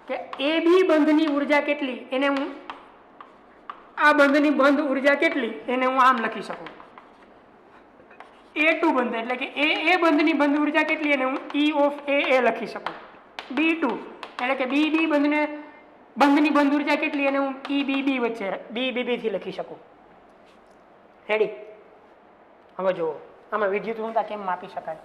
કે ab બંધની ઉર્જા કેટલી એને હું આ બંધની બંધ ઉર્જા કેટલી એને હું આમ લખી શકું. a2 બંધ એટલે કે a બંધની બંધ ઉર્જા કેટલી એને હું E of a લખી શકું. b2 એટલે કે bb બંધની બંધ ઉર્જા કેટલી એને હું EBB વચ્ચે BBB થી લખી શકું. રેડી? હવે જુઓ આમાં વિદ્યુત ઋણતા કેમ માપી શકાય.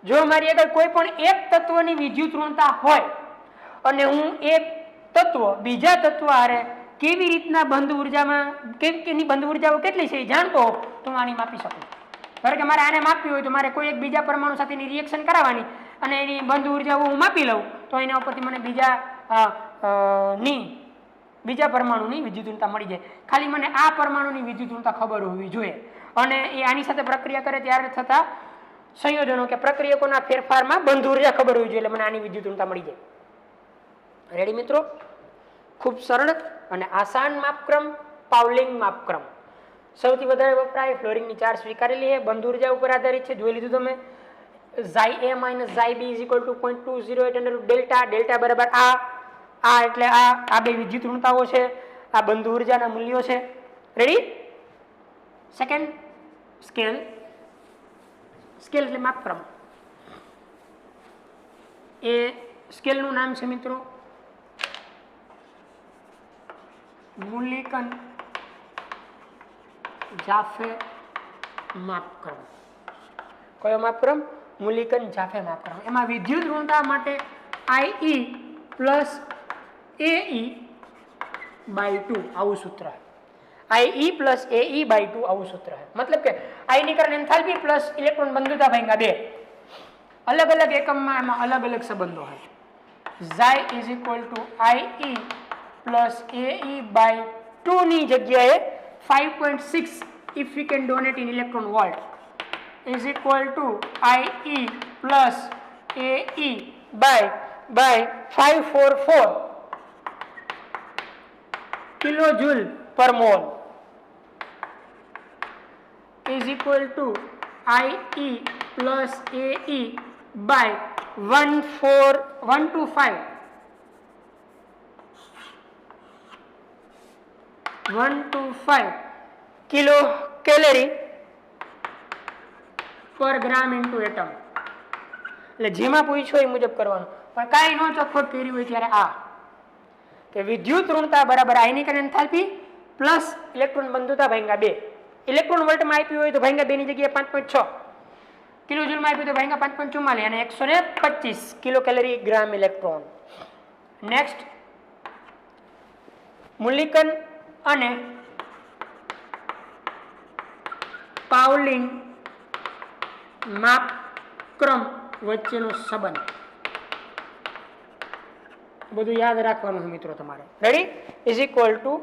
જો મારી આગળ કોઈ પણ એક તત્વની વિદ્યુત ઋણતા હોય અને હું એક તત્વ બીજા તત્વ હારે કેવી રીતના બંધ ઉર્જામાં એની બંધ ઉર્જાઓ કેટલી છે એ જાણતો તો હું આની માપી શકું. ધારો કે મારે આને માપવી હોય તો મારે કોઈ એક બીજા પરમાણુ સાથેની રિએક્શન કરાવવાની અને એની બંધ ઉર્જાઓ હું માપી લઉં તો એના ઉપરથી મને બીજા પરમાણુની વિદ્યુત ઋણતા મળી જાય. ખાલી મને આ પરમાણુની વિદ્યુત ઋણતા ખબર હોવી જોઈએ અને એ આની સાથે પ્રક્રિયા કરે ત્યારે થતા સંયોજનો કે પ્રક્રિયકોના ફેરફારમાં બંધ ઉર્જા ખબર હોવી જોઈએ એટલે મને આની વિદ્યુત ઋણતા મળી જાય. રેડી મિત્રો? ખૂબ સરળ અને આસાન માપક્રમ પાવલિંગ માપક્રમ સૌથી વધારે વપરાય. ફ્લોરિંગની ચાર સ્વીકારેલી છે, બંધ ઉર્જા ઉપર આધારિત છે, જોઈ લીધું તમે. Chi A minus chi B is equal to 0.208 delta. Delta બરાબર આ એટલે આ બે વિદ્યુત ઋણતાઓ છે, આ બંધ ઉર્જાના મૂલ્યો છે. રેડી. Second scale. સ્કેલ એટલે માપક્રમ. એ સ્કેલનું નામ છે મિત્રો મુલિકન જાફે માપક્રમ. કયો માપક્રમ? મુલિકન જાફે માપક્રમ. એમાં વિદ્યુત ઋણતા માટે આઈ પ્લસ એઈ બાય 2 આવું સૂત્ર છે. આઈ પ્લસ એઈ બાય 2 આવું સૂત્ર છે. મતલબ કે આયનીકરણ એન્થાલ્પી પ્લસ ઇલેક્ટ્રોન બંધુતા ભાગ્યા 2. અલગ અલગ એકમમાં એમાં અલગ અલગ સંબંધો હોય. Chi is equal to I plus EA by 2 ની જગ્યાએ 5.6 if we can donate in electron volt is equal to IE plus AE by 544 kilojoule per mole is equal to IE plus AE by 125 kilo calorie પર ગ્રામ into atom. એટલે જેમાં પૂછ્યું એ મુજબ કરવાનું, પણ કાંઈ ન ચોખ્ખોટ કરી હોય ત્યારે આ કે વિદ્યુત ઋણતા બરાબર આયનીકરણ એન્થાલ્પી પ્લસ ઇલેક્ટ્રોન બંધુતા ભાગ્યા 2. ઇલેક્ટ્રોન વોલ્ટમાં આપ્યું હોય તો ભાગ્યા 2 ની જગ્યાએ 5.6, કિલોજૂલમાં આપ્યું તો ભાગ્યા 5.44 અને 125 કિલો કેલરી ગ્રામ ઇલેક્ટ્રોન. નેક્સ્ટ મુલિકન અને પાવલિંગ માપક્રમ વચ્ચેનો સંબંધ બધું યાદ રાખવાનું છે મિત્રો તમારે. Ready. Is equal to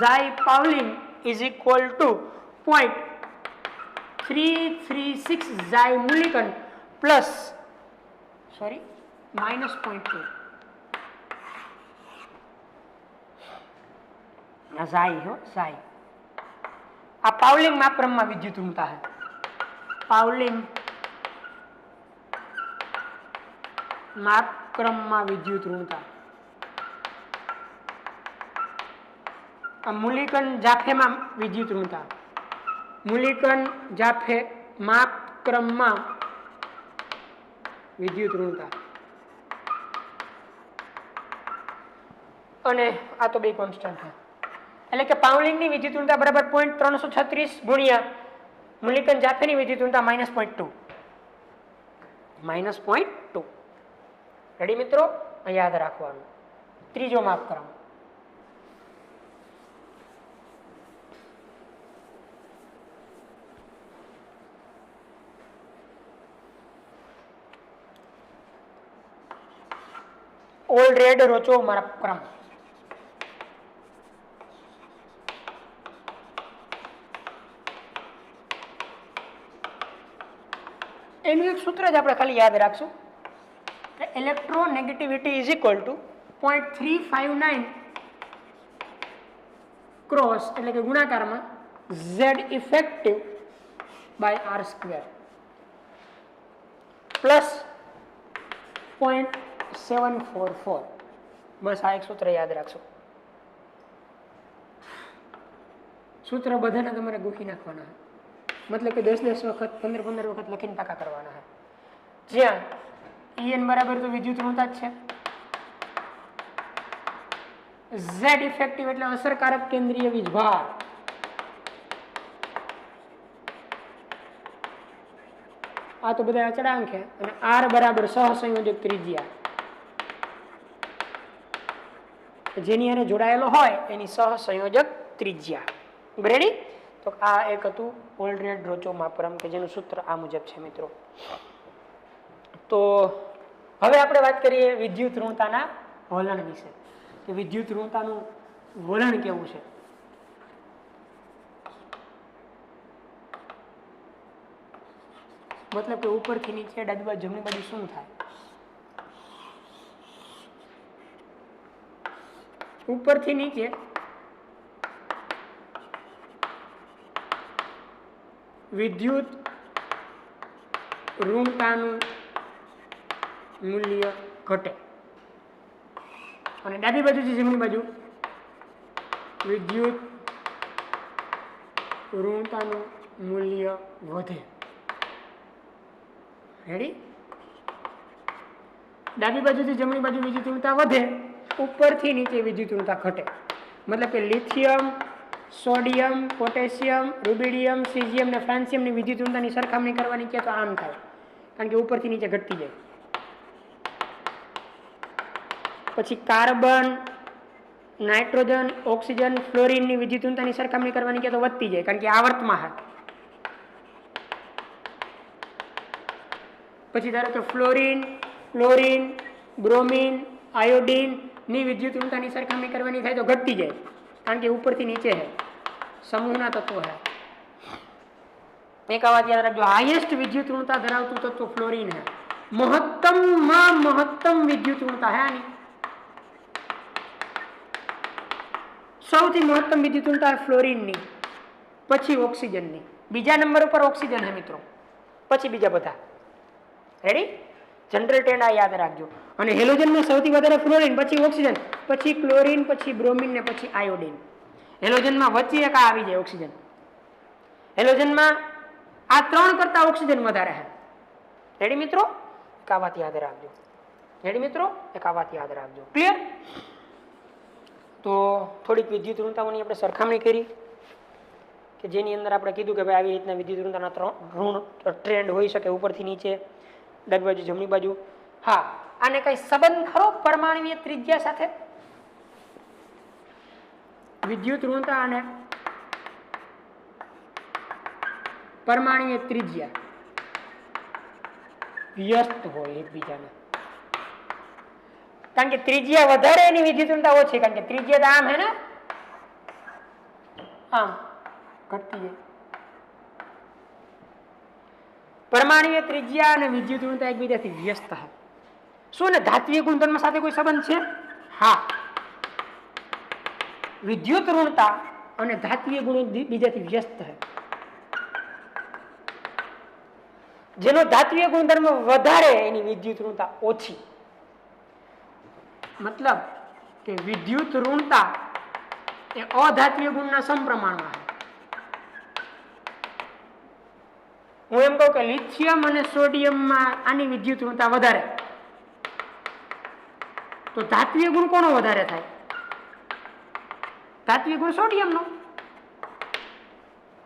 chi Pauling is equal to 0.336 chi Mulliken plus minus 0.2 chi હો ઝાઈ. આ પાવલિંગ માપક્રમમાં વિદ્યુત ઋણતા છે. પાવલિંગ માપક્રમમાં વિદ્યુત ઋણતા. આ મુલિકન જાફેમાં વિદ્યુત ઋણતા. મુલિકન જાફે માપક્રમમાં વિદ્યુત ઋણતા. અને આ તો બે કોન્સ્ટન્ટ છે. એટલે કે પાવલિંગની વિદ્યુત ઋણતા બરાબર 0.336 ગુણ્યા મુલિકન જાફેની વિદ્યુત ઋણતા -0.2. -0.2. રેડી મિત્રો? યાદ રાખવાનું. ત્રીજો માપક્રમ ઓલ્ડ-રેડ રોચો માપક્રમ. એનું એક સૂત્ર જ આપણે ખાલી યાદ રાખશું. Electronegativity is equal to 0.359 cross એટલે કે ગુણાકારમાં Z effective by R² plus 0.744. બસ આ એક સૂત્ર યાદ રાખશો. સૂત્ર બધાને તમારે ગોખી નાખવાના. મતલબ કે 10-10 વખત 15-15 વખત લખીને પાકા કરવાના છે. જ્યાં En બરાબર તો વિદ્યુત ઋણતા જ છે. Z ઇફેક્ટિવ એટલે અસરકારક કેન્દ્રીય વીજભાર. આ તો બધા અચળાંક છે. અને R બરાબર સહસંયોજક ત્રિજ્યા જેની હારે જોડાયેલો હોય એની સહસંયોજક ત્રિજ્યા. રેડી? તો આ એક હતું ઓલ્ડ-રેડ રોચો માપક્રમ કે જેનું સૂત્ર આ મુજબ છે મિત્રો. તો હવે આપણે વાત કરીએ વિદ્યુત ઋણતાના વલણ વિશે કે વિદ્યુત ઋણતાનું વલણ કેવું છે. મતલબ કે ઉપરથી નીચે ડાબી બાજુ જમણી બાજુ શું થાય. ઉપરથી નીચે વિદ્યુત ઋણતાનું મૂલ્ય ઘટે અને ડાબી બાજુથી જમણી બાજુ વિદ્યુત ઋણતાનું મૂલ્ય વધે. રેડી? ડાબી બાજુથી જમણી બાજુ વિદ્યુત ઋણતા વધે, ઉપરથી નીચે વિદ્યુત ઋણતા ઘટે. મતલબ કે lithium, sodium, potassium, rubidium, caesium ને ફ્રાન્સિયમની વિદ્યુત ઋણતાની સરખામણી કરવાની કે તો આમ થાય, કારણ કે ઉપરથી નીચે ઘટતી જાય. પછી કાર્બન, નાઇટ્રોજન, ઓક્સિજન, ફ્લોરિનની વિદ્યુત ઋણતાની સરખામણી કરવાની કે તો વધતી જાય, કારણ કે આવર્તમાં છે. પછી ધારો કે ફ્લોરિન, ક્લોરિન, બ્રોમિન, આયોડિન ની વિદ્યુત ઋણતાની સરખામણી કરવાની થાય તો ઘટતી જાય, કારણ કે ઉપરથી નીચે છે, સમૂહના તત્વો છે. એક આ વાત યાદ રાખજો, હાઈએસ્ટ વિદ્યુત ઋણતા ધરાવતું તત્વ ફ્લોરિન છે. મહત્તમ વિદ્યુત ઋણતા है આની, સૌથી મહત્તમ વિદ્યુત ઋણતા है ફ્લોરિનની, પછી ઓક્સિજનની. બીજા નંબર ઉપર ઓક્સિજન છે મિત્રો, પછી બીજા બધા. રેડી? જનરલ ટ્રેન્ડ આ યાદ રાખજો. અને હેલોજનમાં સૌથી વધારે ફ્લોરિન, પછી ઓક્સિજન, પછી ક્લોરિન, પછી બ્રોમિન ને પછી આયોડિન. હેલોજનમાં વચ્ચે એક આવી જાય ઓક્સિજન. હેલોજનમાં આ ત્રણ કરતા ઓક્સિજન વધારે છે. રેડી મિત્રો? એક આ વાત યાદ રાખજો. રેડી મિત્રો? એક આ વાત યાદ રાખજો. ક્લિયર? તો થોડીક વિદ્યુત ઋણતાઓની આપણે સરખામણી કરી કે જેની અંદર આપણે કીધું કે ભાઈ આવી રીતના વિદ્યુત ઋણતાના ત્રણ ટ્રેન્ડ હોઈ શકે, ઉપરથી નીચે, ડાબી બાજુ, જમણી બાજુ. હા, આને કઈ સંબંધ ખરો પરમાણુય ત્રિજ્યા સાથે? વિદ્યુત ઋણતા અને પરમાણુય ત્રિજ્યા વ્યસ્ત હોય એકબીજાને, કારણ કે ત્રિજ્યા વધારે એની વિદ્યુત ઋણતા ઓછી, કારણ કે ત્રિજ્યા આમ હે ને, આમ ઘટતી જાય. પરમાણુય ત્રિજ્યા અને વિદ્યુત ઋણતા એકબીજાથી વ્યસ્ત છે. શું ને ધાત્વિય ગુણધર્મ સાથે કોઈ સંબંધ છે? હા, વિદ્યુત ઋણતા અને ધાત્વિય ગુણો બીજાથી વ્યસ્ત છે. જેનો ધાત્વિય ગુણધર્મ વધારે એની વિદ્યુત ઋણતા ઓછી. મતલબ કે વિદ્યુત ઋણતા એ અધાત્વિય ગુણના સમપ્રમાણમાં છે. હું એમ કહું કે લિથિયમ અને સોડિયમમાં આની વિદ્યુત ઋણતા વધારે, તો ધાત્વિય ગુણ કોનો વધારે થાય? ધાત્વિય ગુણ સોડિયમનો,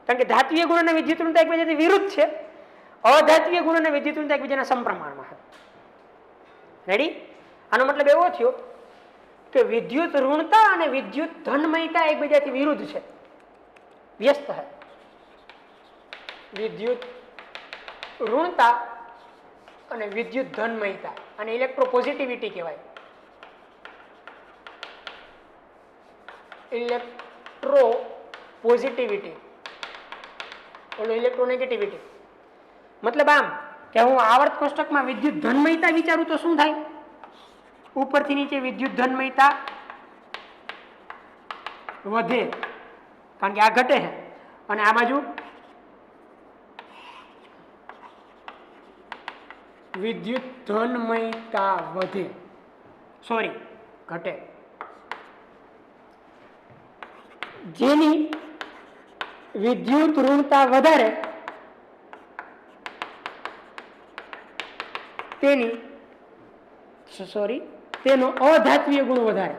કારણ કે ધાત્વિય ગુણ અને વિદ્યુત ઋણતા એકબીજાથી વિરુદ્ધ છે. અધાત્વિય ગુણ અને વિદ્યુત ઋણતા એકબીજાના સમપ્રમાણમાં છે. રેડી? આનો મતલબ એવો થયો કે વિદ્યુત ઋણતા અને વિદ્યુત ધનમયતા એકબીજાથી વિરુદ્ધ છે, વ્યસ્ત છે. વિદ્યુત ઋણતા અને વિદ્યુત ધનમયતા, અને ઇલેક્ટ્રોપોઝિટિવિટી કહેવાય. ઇલેક્ટ્રોપોઝિટિવિટી, ઓલો ઇલેક્ટ્રોનેગેટિવિટી. મતલબ આમ કે હું આવર્ત કોષ્ટકમાં વિદ્યુત ધનમયતા વિચારું તો શું થાય? ઉપરથી નીચે વિદ્યુત ધનમયતા વધે, કારણ કે આ ઘટે છે, અને આ બાજુ વિદ્યુત ધનમયતા વધે, સોરી ઘટે. જેની વિદ્યુત ઋણતા વધારે તેનો અધાત્વિય ગુણ વધારે.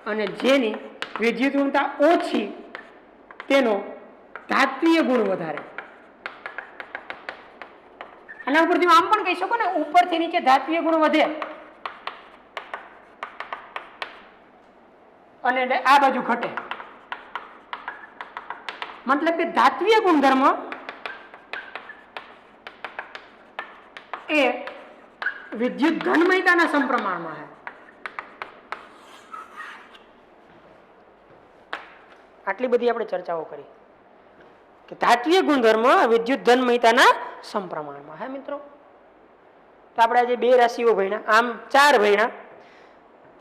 અને જેની વિદ્યુત ઋણતા ઓછી તેનો ધાત્વિય ગુણ વધારે. આના ઉપરથી આમ પણ કહી શકો ને, ઉપરથી નીચે ધાત્વિય ગુણ વધે અને આ બાજુ ઘટે. મતલબ કે ધાત્વિય ગુણધર્મ એ વિદ્યુત ધનમયતાના સમપ્રમાણમાં છે. આટલી બધી આપણે ચર્ચાઓ કરી કે ધાત્વિય ગુણધર્મ વિદ્યુત ધનમયતાના સમપ્રમાણમાં હે મિત્રો. તો આપણે આજે 2 રાશિઓ ભણ્યા, આમ 4 ભણ્યા.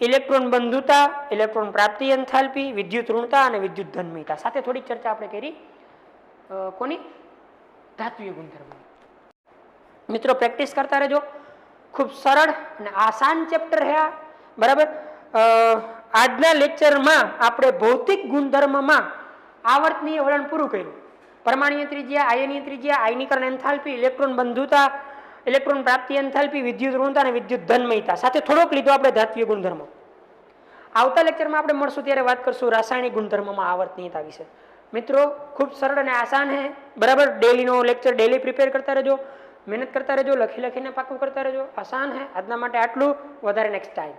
ઇલેક્ટ્રોન બંધુતા, ઇલેક્ટ્રોન પ્રાપ્તિ એન્થાલ્પી, વિદ્યુત ઋણતા અને વિદ્યુત ધન્મયતા. સાથે થોડીક ચર્ચા આપણે કરી કોની? ધાત્વિય ગુણધર્મો. મિત્રો પ્રેક્ટિસ કરતા રહેજો. ખૂબ સરળ અને આસાન ચેપ્ટર છે આ, બરાબર. આજના લેક્ચરમાં આપણે ભૌતિક ગુણધર્મમાં આવર્તનીય વલણ પૂરું કર્યું. પરમાણુય ત્રિજ્યા, આયનીય ત્રિજ્યા, આયનીકરણ એન્થાલ્પી, ઇલેક્ટ્રોન બંધુતા, ઇલેક્ટ્રોન પ્રાપ્તિ એન્થાલ્પી, વિદ્યુત ઋણતા અને વિદ્યુત ધન્મયતા. સાથે થોડોક લીધો આપણે ધાત્વિય ગુણધર્મો. આવતા લેક્ચરમાં આપણે મળશું ત્યારે વાત કરશું રાસાયણિક ગુણધર્મમાં આવર્તનીયતા વિશે. મિત્રો ખૂબ સરળ અને આસાન છે, બરાબર. ડેલીનો લેક્ચર ડેલી પ્રિપેર કરતા રહેજો, મહેનત કરતા રહેજો, લખીને પાકું કરતા રહેજો. આસાન છે. આજના માટે આટલું, વધારે નેક્સ્ટ ટાઈમ.